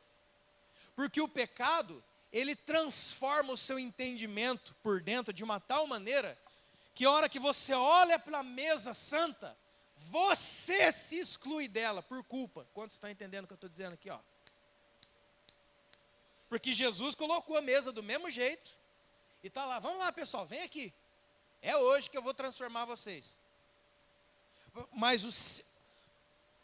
Porque o pecado, ele transforma o seu entendimento por dentro de uma tal maneira que a hora que você olha para a mesa santa, você se exclui dela por culpa. Quantos estão entendendo o que eu estou dizendo aqui, ó? Porque Jesus colocou a mesa do mesmo jeito. E está lá, vamos lá pessoal, vem aqui. É hoje que eu vou transformar vocês. Mas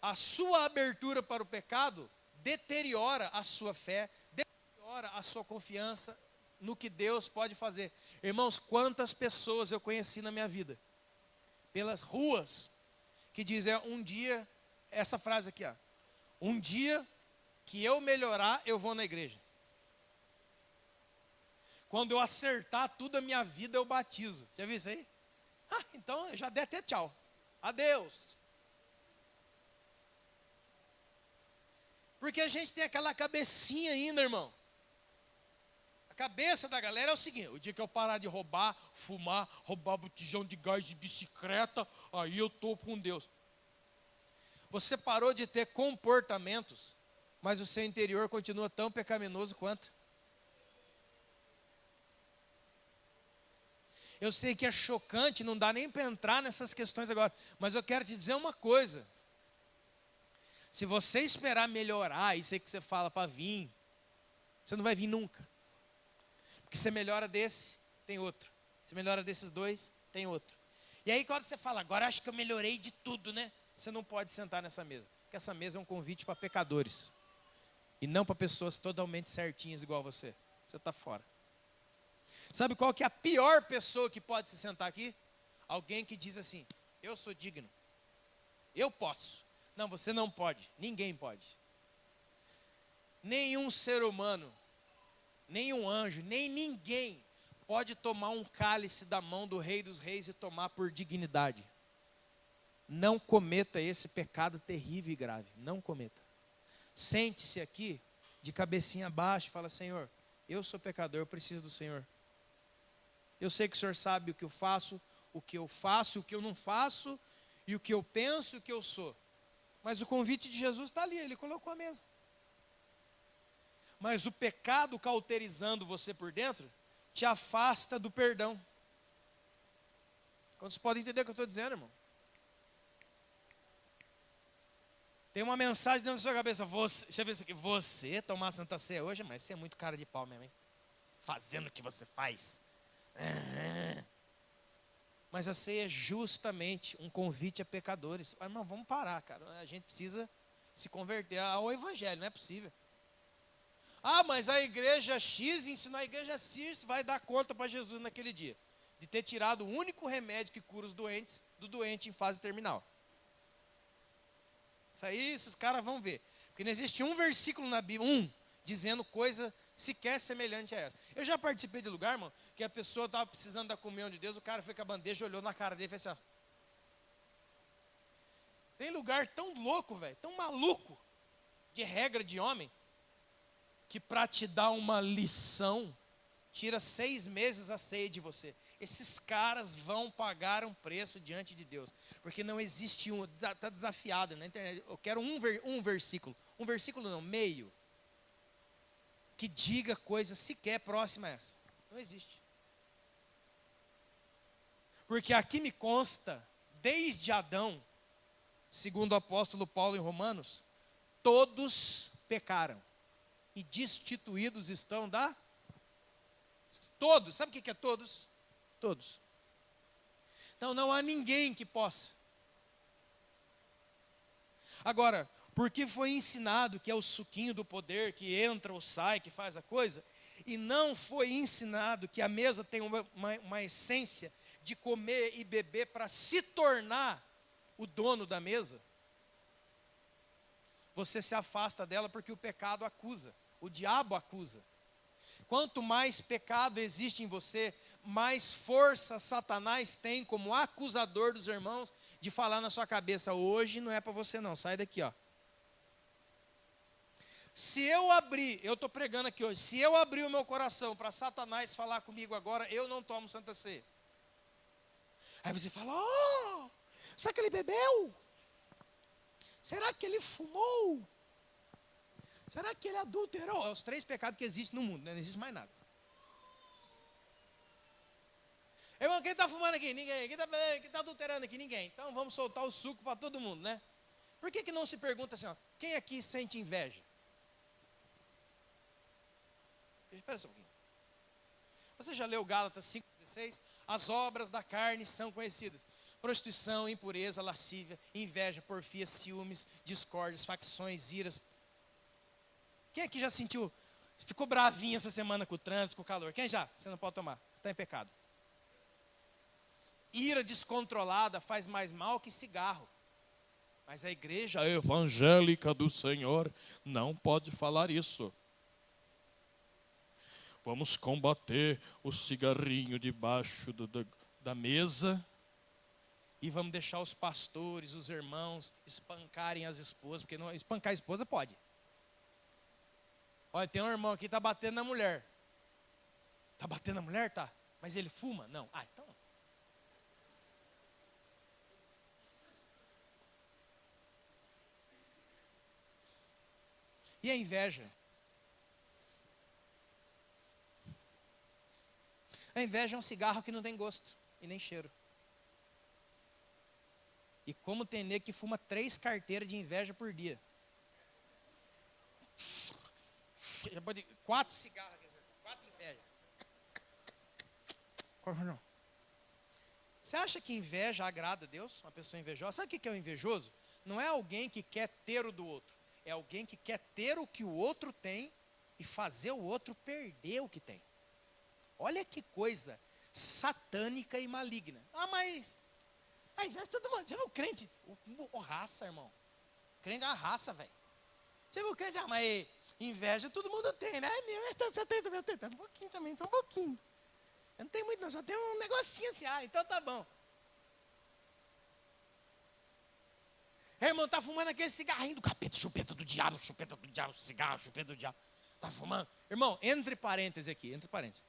a sua abertura para o pecado deteriora a sua fé, deteriora a sua confiança no que Deus pode fazer. Irmãos, quantas pessoas eu conheci na minha vida, pelas ruas, que dizem um dia, essa frase aqui, ó, um dia que eu melhorar, eu vou na igreja. Quando eu acertar tudo a minha vida, eu batizo. Já viu isso aí? Ah, então eu já dei até tchau. Adeus. Porque a gente tem aquela cabecinha ainda, irmão. A cabeça da galera é o seguinte: o dia que eu parar de roubar, fumar, roubar botijão de gás de bicicleta, aí eu estou com Deus. Você parou de ter comportamentos, mas o seu interior continua tão pecaminoso quanto. Eu sei que é chocante, não dá nem para entrar nessas questões agora, mas eu quero te dizer uma coisa. Se você esperar melhorar, isso aí que você fala para vir, você não vai vir nunca. Porque você melhora desse, tem outro. Você melhora desses dois, tem outro. E aí quando você fala, agora acho que eu melhorei de tudo, né? Você não pode sentar nessa mesa. Porque essa mesa é um convite para pecadores. E não para pessoas totalmente certinhas igual você. Você está fora. Sabe qual que é a pior pessoa que pode se sentar aqui? Alguém que diz assim, eu sou digno. Eu posso. Não, você não pode. Ninguém pode. Nenhum ser humano, nenhum anjo, nem ninguém pode tomar um cálice da mão do Rei dos Reis e tomar por dignidade. Não cometa esse pecado terrível e grave. Não cometa. Sente-se aqui, de cabecinha baixa, e fala, Senhor, eu sou pecador, eu preciso do Senhor. Eu sei que o Senhor sabe o que eu faço, o que eu não faço, e o que eu penso e o que eu sou. Mas o convite de Jesus está ali, Ele colocou a mesa. Mas o pecado cauterizando você por dentro, te afasta do perdão. Quantos podem entender o que eu estou dizendo, irmão? Tem uma mensagem dentro da sua cabeça, deixa eu ver isso aqui, você tomar Santa Ceia hoje, mas você é muito cara de pau mesmo, hein? Fazendo o que você faz. Mas a ceia é justamente um convite a pecadores. Irmão, vamos parar, cara. A gente precisa se converter ao evangelho, não é possível. Ah, mas a igreja X ensinou a igreja X, vai dar conta para Jesus naquele dia. De ter tirado o único remédio que cura os doentes, do doente em fase terminal. Isso aí, esses caras vão ver. Porque não existe um versículo na Bíblia, dizendo coisa sequer semelhante a essa. Eu já participei de lugar, irmão, que a pessoa estava precisando da comunhão de Deus, o cara foi com a bandeja, olhou na cara dele e fez assim, ó. Tem lugar tão louco, velho, tão maluco, de regra de homem, que para te dar uma lição, tira 6 meses a ceia de você. Esses caras vão pagar um preço diante de Deus, porque não existe está desafiado na internet, eu quero um versículo não, meio, que diga coisa sequer próxima a essa. Não existe. Porque aqui me consta, desde Adão, segundo o apóstolo Paulo em Romanos, todos pecaram e destituídos estão da... Todos, sabe o que é todos? Todos. Então não há ninguém que possa. Agora, porque foi ensinado que é o suquinho do poder, que entra ou sai, que faz a coisa, e não foi ensinado que a mesa tem uma essência de comer e beber para se tornar o dono da mesa, você se afasta dela porque o pecado acusa, o diabo acusa. Quanto mais pecado existe em você, mais força Satanás tem como acusador dos irmãos de falar na sua cabeça, hoje não é para você não, sai daqui, ó. Se eu abrir, eu estou pregando aqui hoje, se eu abrir o meu coração para Satanás falar comigo agora, eu não tomo Santa Ceia. Aí você fala, oh, será que ele bebeu? Será que ele fumou? Será que ele adulterou? É os 3 pecados que existem no mundo, né? Não existe mais nada. Irmão, quem está fumando aqui? Ninguém. Quem está adulterando aqui? Ninguém. Então vamos soltar o suco para todo mundo, né? Por que não se pergunta assim, ó, quem aqui sente inveja? Espera só um pouquinho. Você já leu Gálatas 5,16? As obras da carne são conhecidas. Prostituição, impureza, lascívia, inveja, porfia, ciúmes, discórdias, facções, iras. Quem aqui já sentiu Ficou bravinha essa semana com o trânsito, com o calor. Quem já? Você não pode tomar. Você está em pecado. Ira descontrolada faz mais mal que cigarro. Mas a igreja evangélica do Senhor não pode falar isso. Vamos combater o cigarrinho debaixo da mesa e vamos deixar os pastores, os irmãos espancarem as esposas, porque não, espancar a esposa pode. Olha, tem um irmão aqui que está batendo na mulher. Está batendo na mulher? Tá. Mas ele fuma? Não. Ah, então. E a inveja? A inveja é um cigarro que não tem gosto e nem cheiro. E como tem nego que fuma 3 carteiras de inveja por dia. 4 cigarros, quer dizer, 4 invejas. Você acha que inveja agrada a Deus? Uma pessoa invejosa? Sabe o que é o invejoso? Não é alguém que quer ter o do outro. É alguém que quer ter o que o outro tem e fazer o outro perder o que tem. Olha que coisa satânica e maligna. Ah, mas a inveja todo mundo. Já viu o crente? O raça, irmão. Crente é uma raça, velho. Já viu o crente? Ah, mas inveja todo mundo tem, né? Você tem também, eu tenho. Um pouquinho também, só um pouquinho. Eu não tenho muito não, só tenho um negocinho assim. Ah, então tá bom. Irmão, tá fumando aquele cigarrinho do capeta, chupeta do diabo, cigarro, chupeta do diabo. Tá fumando? Irmão, entre parênteses aqui, entre parênteses.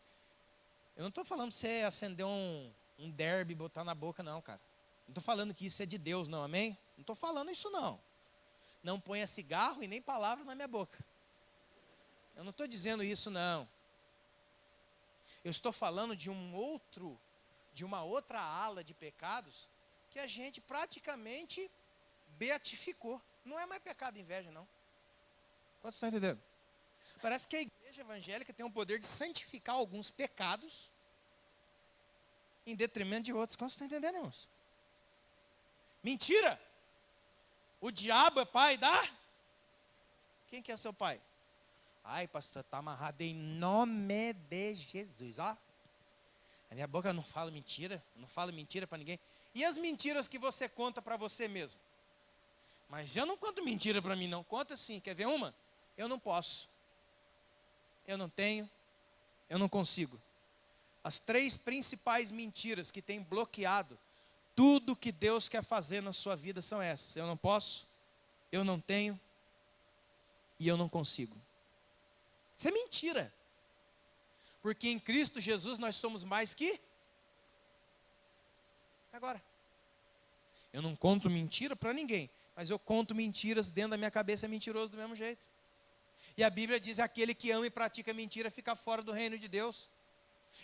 Eu não estou falando para você acender um derby e botar na boca, não, cara. Não estou falando que isso é de Deus, não, amém? Não estou falando isso, não. Não ponha cigarro e nem palavra na minha boca. Eu não estou dizendo isso, não. Eu estou falando de uma outra ala de pecados que a gente praticamente beatificou. Não é mais pecado de inveja, não. Quantos estão entendendo? Parece que a igreja evangélica tem o poder de santificar alguns pecados em detrimento de outros. Quantos estão entendendo, irmãos? Mentira! O diabo é pai da... Quem que é seu pai? Ai, pastor, está amarrado em nome de Jesus. Ó, a minha boca não fala mentira. Eu não falo mentira para ninguém. E as mentiras que você conta para você mesmo? Mas eu não conto mentira para mim, não. Conta sim. Quer ver uma? Eu não posso. Eu não tenho. Eu não consigo. As 3 principais mentiras que têm bloqueado tudo que Deus quer fazer na sua vida são essas. Eu não posso, eu não tenho e eu não consigo. Isso é mentira. Porque em Cristo Jesus nós somos mais que... Agora, eu não conto mentira para ninguém, mas eu conto mentiras dentro da minha cabeça, é mentiroso do mesmo jeito. E a Bíblia diz, aquele que ama e pratica mentira fica fora do reino de Deus.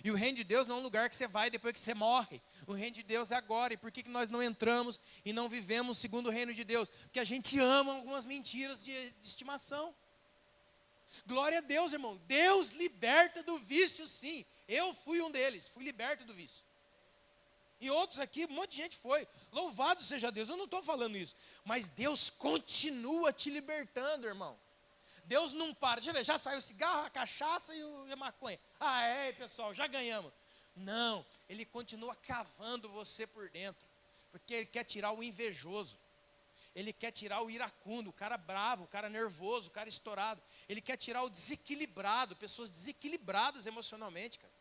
E o reino de Deus não é um lugar que você vai depois que você morre. O reino de Deus é agora. E por que nós não entramos e não vivemos segundo o reino de Deus? Porque a gente ama algumas mentiras de estimação. Glória a Deus, irmão. Deus liberta do vício, sim. Eu fui um deles, fui liberto do vício. E outros aqui, um monte de gente foi. Louvado seja Deus, eu não estou falando isso. Mas Deus continua te libertando, irmão. Deus não para. Deixa eu ver, já saiu o cigarro, a cachaça e a maconha. Ah, é, pessoal, já ganhamos. Não, Ele continua cavando você por dentro. Porque Ele quer tirar o invejoso. Ele quer tirar o iracundo, o cara bravo, o cara nervoso, o cara estourado. Ele quer tirar o desequilibrado, pessoas desequilibradas emocionalmente, cara.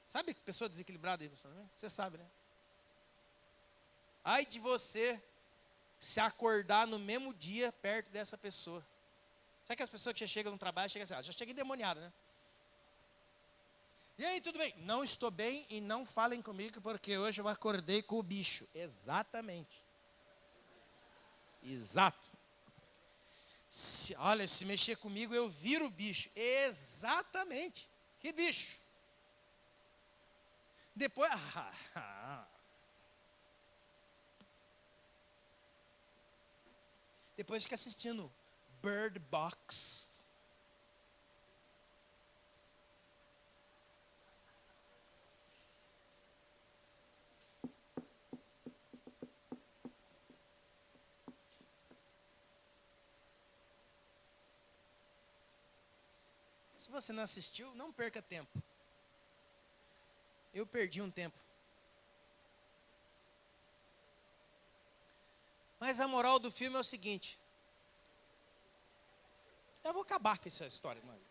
Sabe pessoa desequilibrada emocionalmente? Você sabe, né? Ai de você se acordar no mesmo dia perto dessa pessoa. Sabe que as pessoas que chegam no trabalho, chegam assim, já chega endemoniada, né? E aí, tudo bem? Não estou bem e não falem comigo porque hoje eu acordei com o bicho. Exatamente. Exato. Olha, se mexer comigo eu viro o bicho. Exatamente. Que bicho? Depois... Depois fica assistindo Bird Box. Se você não assistiu, não perca tempo. Eu perdi um tempo. Mas a moral do filme é o seguinte. Eu vou acabar com essa história, mano.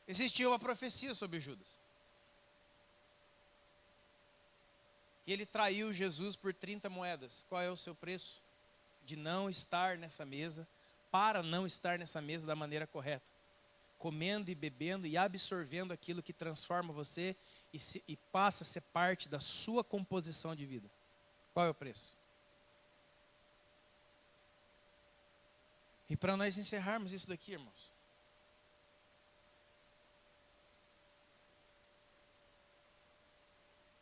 Existia uma profecia sobre Judas. E ele traiu Jesus por 30 moedas. Qual é o seu preço? De não estar nessa mesa, para não estar nessa mesa da maneira correta. Comendo e bebendo e absorvendo aquilo que transforma você e passa a ser parte da sua composição de vida. Qual é o preço? E para nós encerrarmos isso daqui, irmãos.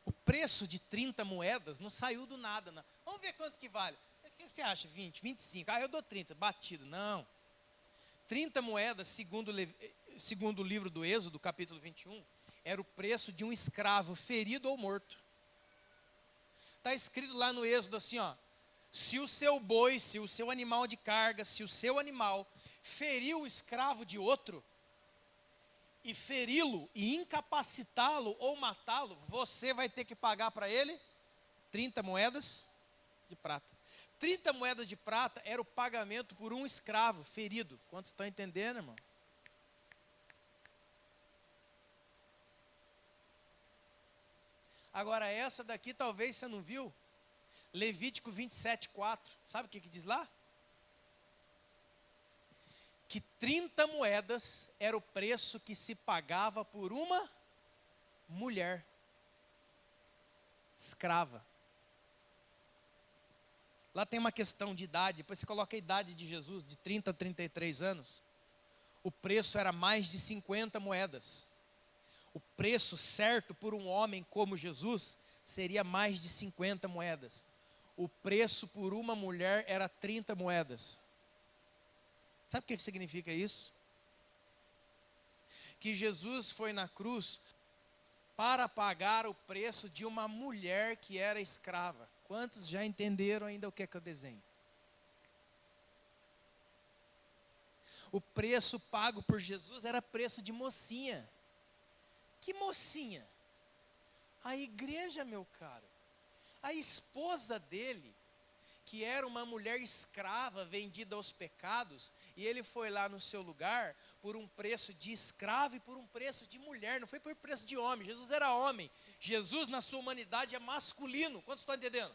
O preço de 30 moedas não saiu do nada, não. Vamos ver quanto que vale. O que você acha? 20, 25? Ah, eu dou 30, batido. Não. 30 moedas, segundo o livro do Êxodo, capítulo 21, era o preço de um escravo ferido ou morto. Está escrito lá no Êxodo assim, ó. Se o seu boi, se o seu animal de carga, se o seu animal feriu o escravo de outro, e feri-lo, e incapacitá-lo ou matá-lo, você vai ter que pagar para ele 30 moedas de prata. 30 moedas de prata era o pagamento por um escravo ferido. Quantos estão entendendo, irmão? Agora essa daqui talvez você não viu. Levítico 27:4. Sabe o que diz lá? Que 30 moedas era o preço que se pagava por uma mulher escrava. Lá tem uma questão de idade, depois você coloca a idade de Jesus, de 30 a 33 anos. O preço era mais de 50 moedas. O preço certo por um homem como Jesus seria mais de 50 moedas. O preço por uma mulher era 30 moedas. Sabe o que significa isso? Que Jesus foi na cruz para pagar o preço de uma mulher que era escrava. Quantos já entenderam ainda o que é que eu desenho? O preço pago por Jesus era preço de mocinha. Que mocinha? A igreja, meu caro. A esposa dele, que era uma mulher escrava, vendida aos pecados, e ele foi lá no seu lugar por um preço de escravo e por um preço de mulher, não foi por preço de homem. Jesus era homem. Jesus, na sua humanidade, é masculino. Quantos estão entendendo?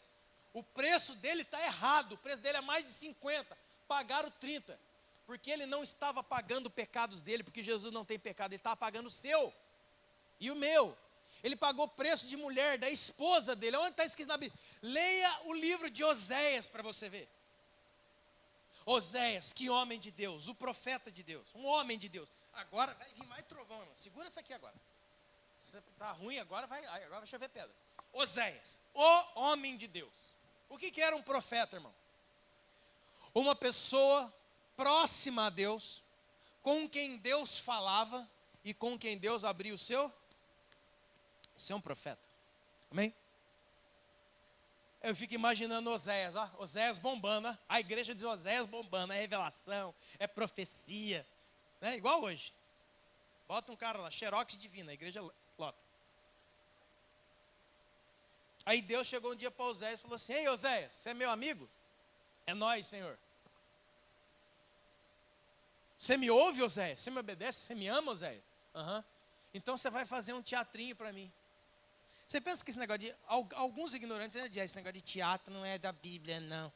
O preço dele está errado, o preço dele é mais de 50, pagaram 30, porque ele não estava pagando pecados dele, porque Jesus não tem pecado, ele estava pagando o seu e o meu. Ele pagou o preço de mulher, da esposa dele. Onde está escrito na Bíblia? Leia o livro de Oséias para você ver. Oséias, que homem de Deus, o profeta de Deus, um homem de Deus. Agora vai vir mais trovão, irmão. Segura isso aqui agora. Se está ruim, agora vai chover pedra. Oséias, o homem de Deus. O que era um profeta, irmão? Uma pessoa próxima a Deus, com quem Deus falava e com quem Deus abria o seu. Isso é um profeta. Amém? Eu fico imaginando Oséias, ó, Oséias bombando, ó, a igreja de Oséias bombando, é revelação, é profecia, né? Igual hoje. Bota um cara lá, xerox divino, a igreja lota. Aí Deus chegou um dia para Oséias e falou assim: ei, Oséias, você é meu amigo? É nós, Senhor. Você me ouve, Oséias? Você me obedece? Você me ama, Oséias? Aham. Então você vai fazer um teatrinho para mim. Você pensa que esse negócio de... Alguns ignorantes dizem, esse negócio de teatro não é da Bíblia, não.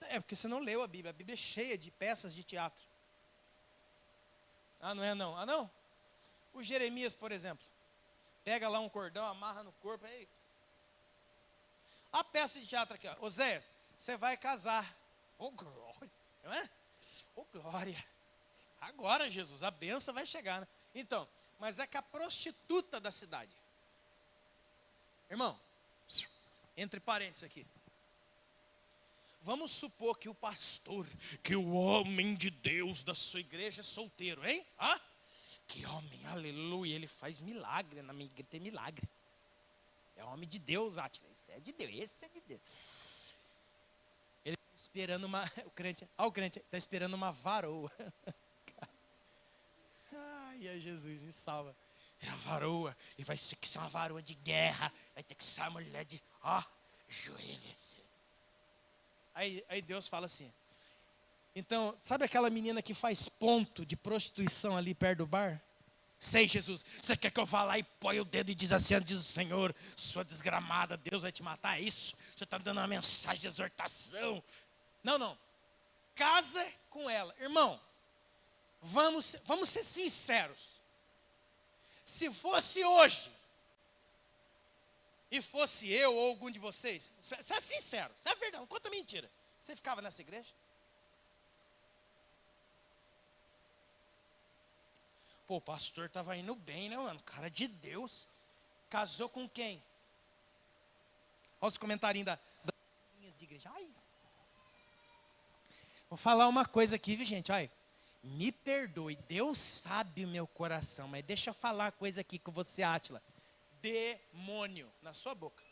É porque você não leu a Bíblia. A Bíblia é cheia de peças de teatro. Ah, não é não? Ah, não? O Jeremias, por exemplo. Pega lá um cordão, amarra no corpo. Aí. A peça de teatro aqui, ó. Oséias, você vai casar. Oh, glória. Não é? Oh, glória. Agora, Jesus, a benção vai chegar, né? Então, mas é que a prostituta da cidade. Irmão, entre parênteses aqui. Vamos supor que o pastor, que o homem de Deus da sua igreja é solteiro, hein? Ah? Que homem, aleluia, ele faz milagre, na minha igreja tem milagre. É homem de Deus, Átila, esse é de Deus, esse é de Deus. Ele esperando uma... o crente está esperando uma varoa. Ai, Jesus, me salva. É a varoa, e vai ter que ser uma varoa de guerra, vai ter que ser uma mulher de, joelhos. Aí Deus fala assim, então, sabe aquela menina que faz ponto de prostituição ali perto do bar? Sei, Jesus, você quer que eu vá lá e põe o dedo e diz assim, diz o Senhor, sua desgramada, Deus vai te matar, é isso? Você está dando uma mensagem de exortação. Não, casa com ela. Irmão, vamos ser sinceros. Se fosse hoje, e fosse eu ou algum de vocês, você é sincero, você é verdade, não conta mentira. Você ficava nessa igreja? Pô, o pastor estava indo bem, né, mano? Cara de Deus. Casou com quem? Olha os comentários das linhas de igreja. Ai. Vou falar uma coisa aqui, viu, gente? Ai. Me perdoe, Deus sabe o meu coração, mas deixa eu falar uma coisa aqui com você, Átila. Demônio na sua boca.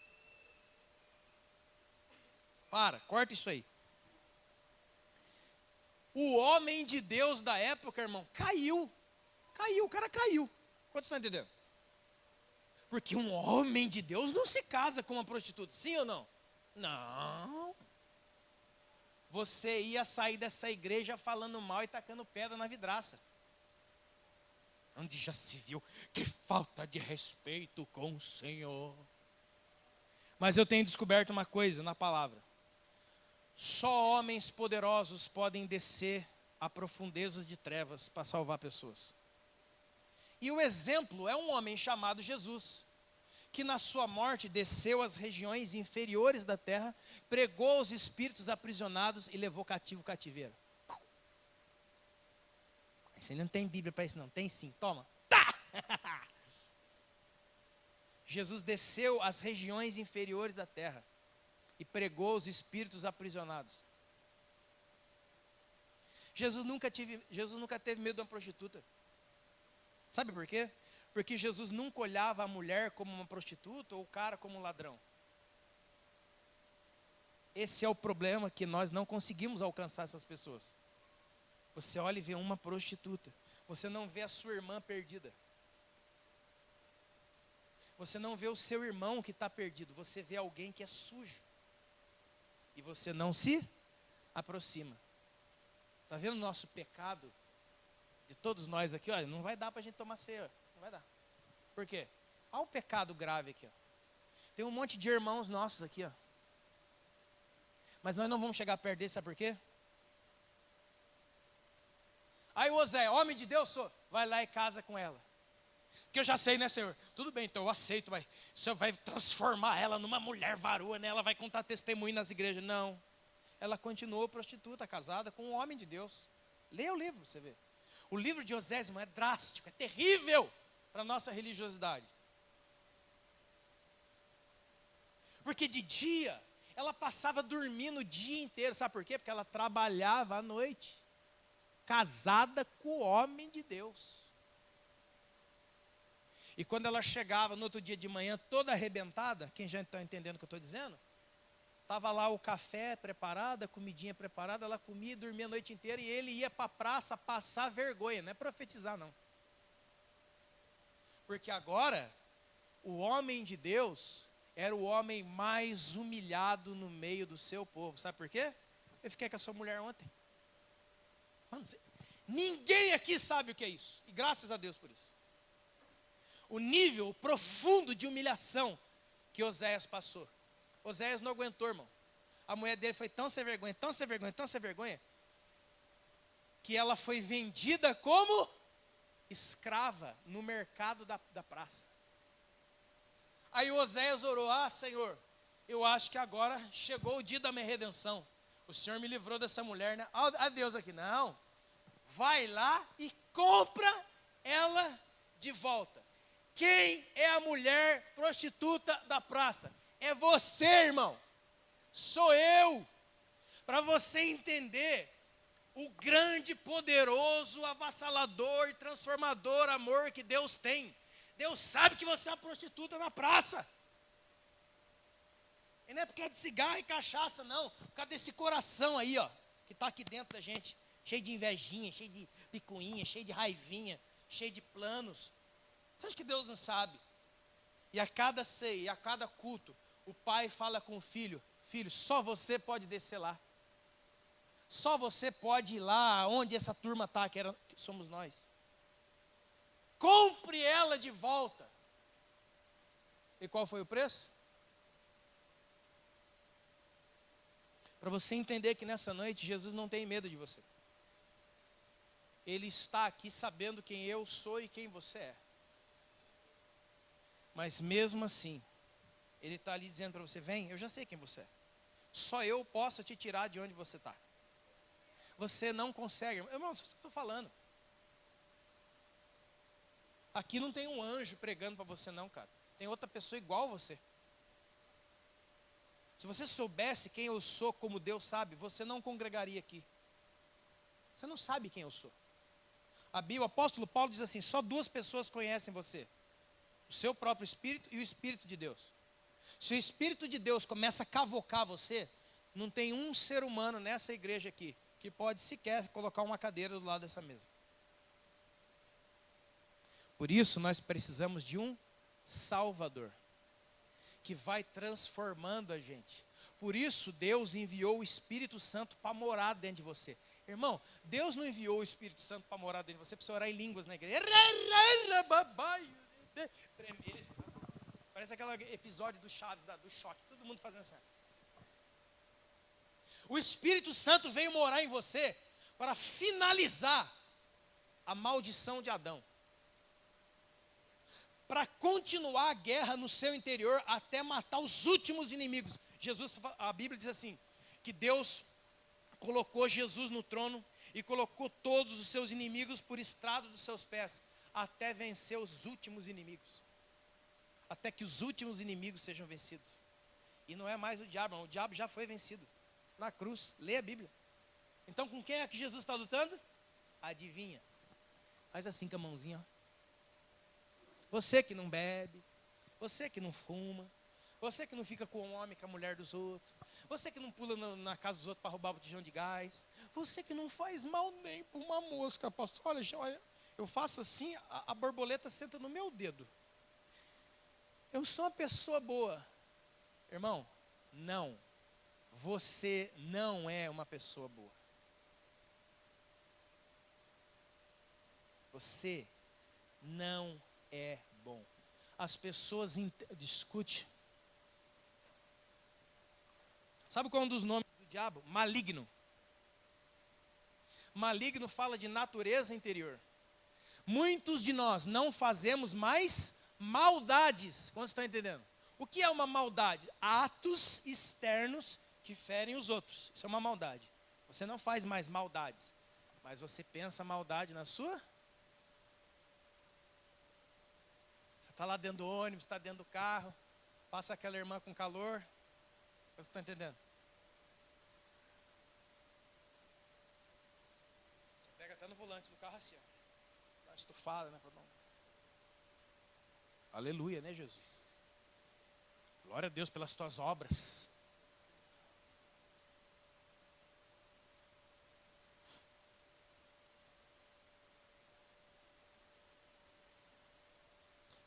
Corta isso aí. O homem de Deus da época, irmão, caiu, o cara caiu. Quantos estão entendendo? Porque um homem de Deus não se casa com uma prostituta, sim ou não? Não. Você ia sair dessa igreja falando mal e tacando pedra na vidraça. Onde já se viu que falta de respeito com o Senhor. Mas eu tenho descoberto uma coisa na palavra. Só homens poderosos podem descer a profundezas de trevas para salvar pessoas. E o exemplo é um homem chamado Jesus, que na sua morte desceu às regiões inferiores da terra, pregou os espíritos aprisionados e levou cativo o cativeiro. Você não tem Bíblia para isso não, tem sim, toma. Tá! Jesus desceu às regiões inferiores da terra e pregou os espíritos aprisionados. Jesus nunca teve medo de uma prostituta. Sabe por quê? Porque Jesus nunca olhava a mulher como uma prostituta ou o cara como um ladrão. Esse é o problema, que nós não conseguimos alcançar essas pessoas. Você olha e vê uma prostituta. Você não vê a sua irmã perdida. Você não vê o seu irmão que está perdido. Você vê alguém que é sujo. E você não se aproxima. Está vendo o nosso pecado? De todos nós aqui, olha, não vai dar para a gente tomar ceia. Não vai dar. Por quê? Olha o pecado grave aqui, ó. Tem um monte de irmãos nossos aqui, ó. Mas nós não vamos chegar perto dele, sabe por quê? Aí o Osé, homem de Deus sou, vai lá e casa com ela. Porque eu já sei, né, Senhor? Tudo bem, então eu aceito, mas o Senhor vai transformar ela numa mulher varoa, né? Ela vai contar testemunho nas igrejas. Não. Ela continuou prostituta, casada com um homem de Deus. Leia o livro, você vê. O livro de Osés, irmão, é drástico, é terrível para a nossa religiosidade. Porque de dia, ela passava dormindo o dia inteiro. Sabe por quê? Porque ela trabalhava à noite. Casada com o homem de Deus. E quando ela chegava no outro dia de manhã, toda arrebentada, quem já está entendendo o que eu estou dizendo? Estava lá o café preparado, a comidinha preparada, ela comia e dormia a noite inteira, e ele ia para a praça passar vergonha, não é profetizar não. Porque agora, o homem de Deus era o homem mais humilhado no meio do seu povo. Sabe por quê? Eu fiquei com a sua mulher ontem. Mano, ninguém aqui sabe o que é isso, e graças a Deus por isso. O nível profundo de humilhação que Oséias passou. Oséias não aguentou, irmão. A mulher dele foi tão sem vergonha, tão sem vergonha, tão sem vergonha, que ela foi vendida como escrava no mercado da praça. Aí Oséias orou, Senhor, eu acho que agora chegou o dia da minha redenção. O Senhor me livrou dessa mulher, né? A Deus aqui, não. Vai lá e compra ela de volta. Quem é a mulher prostituta da praça? É você, irmão. Sou eu. Para você entender o grande, poderoso, avassalador e transformador amor que Deus tem. Deus sabe que você é uma prostituta na praça. E não é por causa de cigarro e cachaça, não. Por causa desse coração aí, ó, que está aqui dentro da gente. Cheio de invejinha, cheio de picuinha, cheio de raivinha, cheio de planos. Você acha que Deus não sabe? E a cada ceia, e a cada culto, o pai fala com o filho: filho, só você pode descer lá. Só você pode ir lá onde essa turma está, que somos nós. Compre ela de volta. E qual foi o preço? Para você entender que nessa noite Jesus não tem medo de você. Ele está aqui sabendo quem eu sou e quem você é. Mas mesmo assim, Ele está ali dizendo para você: vem, eu já sei quem você é. Só eu posso te tirar de onde você está. Você não consegue. Irmão, isso que eu estou falando. Aqui não tem um anjo pregando para você não, cara. Tem outra pessoa igual a você. Se você soubesse quem eu sou como Deus sabe, você não congregaria aqui. Você não sabe quem eu sou. O apóstolo Paulo diz assim: só duas pessoas conhecem você. O seu próprio Espírito e o Espírito de Deus. Se o Espírito de Deus começa a cavocar você, não tem um ser humano nessa igreja aqui que pode sequer colocar uma cadeira do lado dessa mesa. Por isso nós precisamos de um Salvador, que vai transformando a gente. Por isso Deus enviou o Espírito Santo para morar dentro de você. Irmão, Deus não enviou o Espírito Santo para morar dentro de você para você orar em línguas na igreja. Tremer. Parece aquele episódio do Chaves, do choque. Todo mundo fazendo assim. O Espírito Santo veio morar em você para finalizar a maldição de Adão. Para continuar a guerra no seu interior até matar os últimos inimigos. A Bíblia diz assim, que Deus colocou Jesus no trono e colocou todos os seus inimigos por estrado dos seus pés, até vencer os últimos inimigos. Até que os últimos inimigos sejam vencidos. E não é mais o diabo já foi vencido na cruz. Lê a Bíblia. Então com quem é que Jesus está lutando? Adivinha? Faz assim com a mãozinha, ó. Você que não bebe, você que não fuma, você que não fica com o homem, com a mulher dos outros, você que não pula na casa dos outros para roubar o botijão de gás, você que não faz mal nem por uma mosca, pastor. Olha, eu faço assim, a borboleta senta no meu dedo. Eu sou uma pessoa boa. Irmão, não. Você não é uma pessoa boa. Você não é bom. As pessoas discutem. Sabe qual é um dos nomes do diabo? Maligno. Maligno fala de natureza interior. Muitos de nós não fazemos mais maldades. Como vocês estão entendendo? O que é uma maldade? Atos externos que ferem os outros. Isso é uma maldade. Você não faz mais maldades, mas você pensa maldade na sua. Você está lá dentro do ônibus, está dentro do carro, passa aquela irmã com calor. Você está entendendo? Você pega até no volante do carro assim, ó. Dá uma estufada, né? Aleluia, né, Jesus? Glória a Deus pelas tuas obras.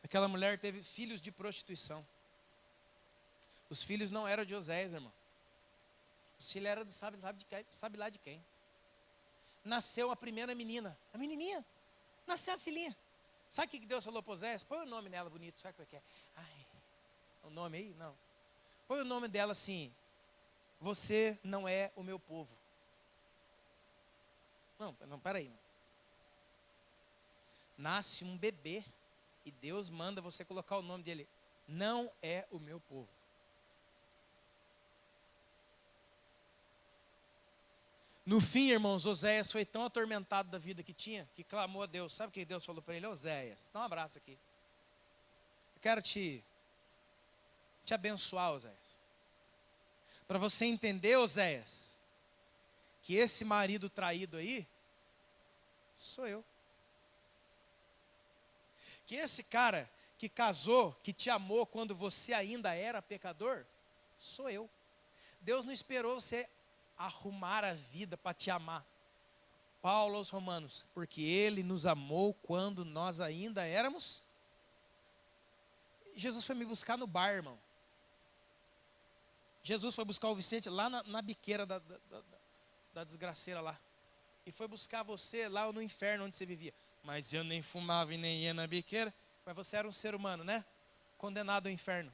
Aquela mulher teve filhos de prostituição. Os filhos não eram de Oséias, irmão. Os filhos eram sabe lá de quem. Nasceu a primeira menina. A menininha. Nasceu a filhinha. Sabe o que Deus falou para Oséias? Põe o nome nela bonito. Sabe o que é? Ai, o nome aí? Não. Põe o nome dela assim. Você não é o meu povo. Não, peraí. Nasce um bebê. E Deus manda você colocar o nome dele. Não é o meu povo. No fim, irmãos, Oséias foi tão atormentado da vida que tinha, que clamou a Deus. Sabe o que Deus falou para ele? Oséias, dá um abraço aqui. Eu quero te abençoar, Oséias. Para você entender, Oséias, que esse marido traído aí, sou eu. Que esse cara que casou, que te amou quando você ainda era pecador, Sou eu. Deus não esperou você arrumar a vida para te amar. Paulo aos Romanos, porque Ele nos amou quando nós ainda éramos. Jesus foi me buscar no bar, irmão. Jesus foi buscar o Vicente lá na biqueira da desgraceira lá. E foi buscar você lá no inferno onde você vivia. Mas eu nem fumava e nem ia na biqueira. Mas você era um ser humano, né? Condenado ao inferno.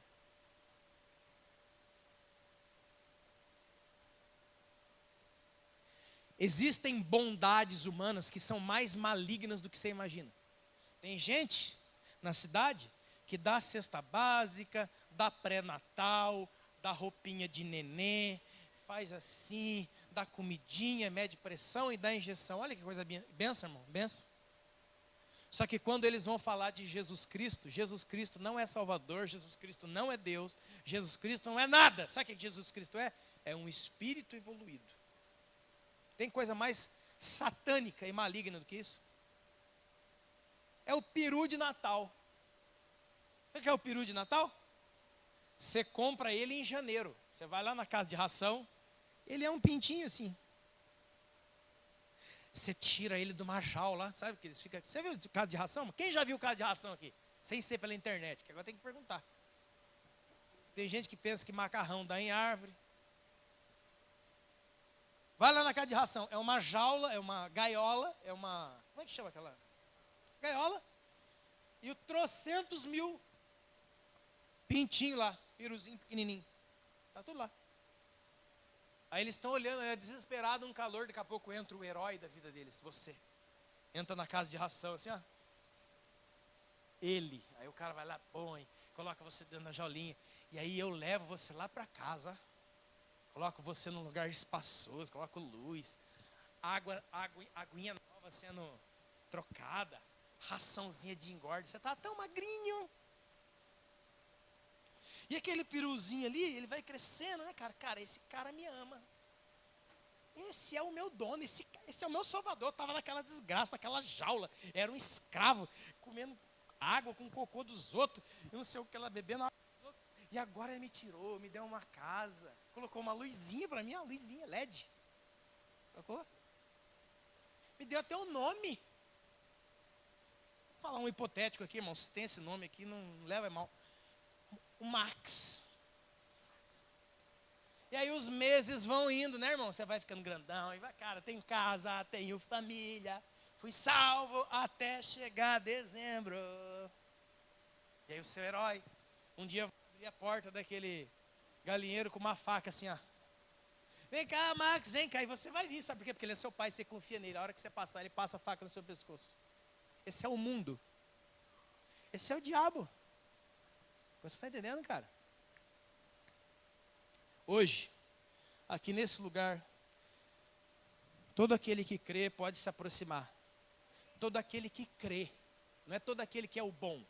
Existem bondades humanas que são mais malignas do que você imagina. Tem gente na cidade que dá cesta básica, dá pré-natal, dá roupinha de neném, faz assim, dá comidinha, mede pressão e dá injeção. Olha que coisa benção, irmão, benção. Só que quando eles vão falar de Jesus Cristo não é Salvador, Jesus Cristo não é Deus, Jesus Cristo não é nada. Sabe o que Jesus Cristo é? É um espírito evoluído. Tem coisa mais satânica e maligna do que isso? É o peru de Natal. O que é o peru de Natal? Você compra ele em janeiro. Você vai lá na casa de ração, ele é um pintinho assim. Você tira ele de uma jaula, sabe que eles ficam. Você viu o caso de ração? Quem já viu o caso de ração aqui? Sem ser pela internet, que agora tem que perguntar. Tem gente que pensa que macarrão dá em árvore. Vai lá na casa de ração, é uma jaula, é uma gaiola, é uma... Como é que chama aquela? Gaiola. E o trocentos mil pintinho lá, piruzinho pequenininho. Tá tudo lá. Aí eles estão olhando, é desesperado, um calor, daqui a pouco entra o herói da vida deles, você. Entra na casa de ração, assim, ó. Ele. Aí o cara vai lá, põe, coloca você dentro da jaulinha. E aí eu levo você lá para casa, ó. Coloco você num lugar espaçoso, coloco luz, aguinha nova sendo trocada, raçãozinha de engorde. Você tá tão magrinho. E aquele peruzinho ali, ele vai crescendo, né, cara? Cara, esse cara me ama. Esse é o meu dono, esse é o meu salvador. Estava naquela desgraça, naquela jaula. Era um escravo, comendo água com o cocô dos outros. Eu não sei o que ela bebendo água dos outros. E agora ele me tirou, me deu uma casa. Colocou uma luzinha para mim, uma luzinha LED. Colocou? Me deu até o nome. Vou falar um hipotético aqui, irmão. Se tem esse nome aqui, não leva mal. O Max. E aí os meses vão indo, né, irmão? Você vai ficando grandão. E vai, cara, tenho casa, tenho família. Fui salvo até chegar dezembro. E aí o seu herói, um dia vai abrir a porta daquele galinheiro com uma faca assim, ó. Vem cá, Max, vem cá. E você vai vir, sabe por quê? Porque ele é seu pai, você confia nele. A hora que você passar, ele passa a faca no seu pescoço. Esse é o mundo. Esse é o diabo. Você está entendendo, cara? Hoje, aqui nesse lugar, todo aquele que crê pode se aproximar. Todo aquele que crê. Não é todo aquele que é o bom.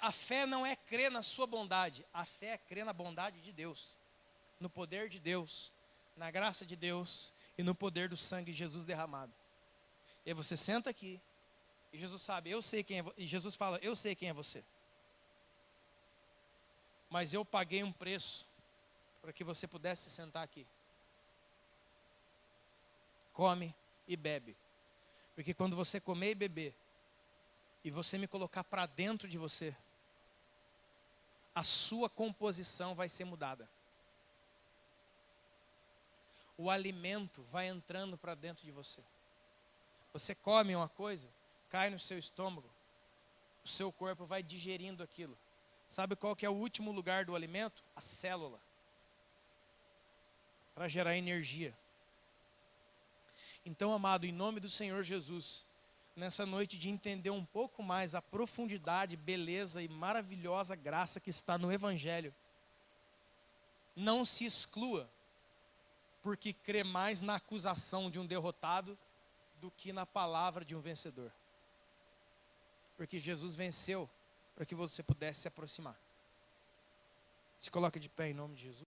A fé não é crer na sua bondade. A fé é crer na bondade de Deus. No poder de Deus. Na graça de Deus. E no poder do sangue de Jesus derramado. E aí você senta aqui. E Jesus sabe, eu sei quem é você. E Jesus fala, eu sei quem é você. Mas eu paguei um preço para que você pudesse sentar aqui. Come e bebe. Porque quando você comer e beber, e você me colocar para dentro de você, a sua composição vai ser mudada. O alimento vai entrando para dentro de você. Você come uma coisa, cai no seu estômago, o seu corpo vai digerindo aquilo. Sabe qual que é o último lugar do alimento? A célula. Para gerar energia. Então, amado, em nome do Senhor Jesus, nessa noite de entender um pouco mais a profundidade, beleza e maravilhosa graça que está no Evangelho, não se exclua, porque crê mais na acusação de um derrotado do que na palavra de um vencedor. Porque Jesus venceu para que você pudesse se aproximar. Se coloque de pé em nome de Jesus.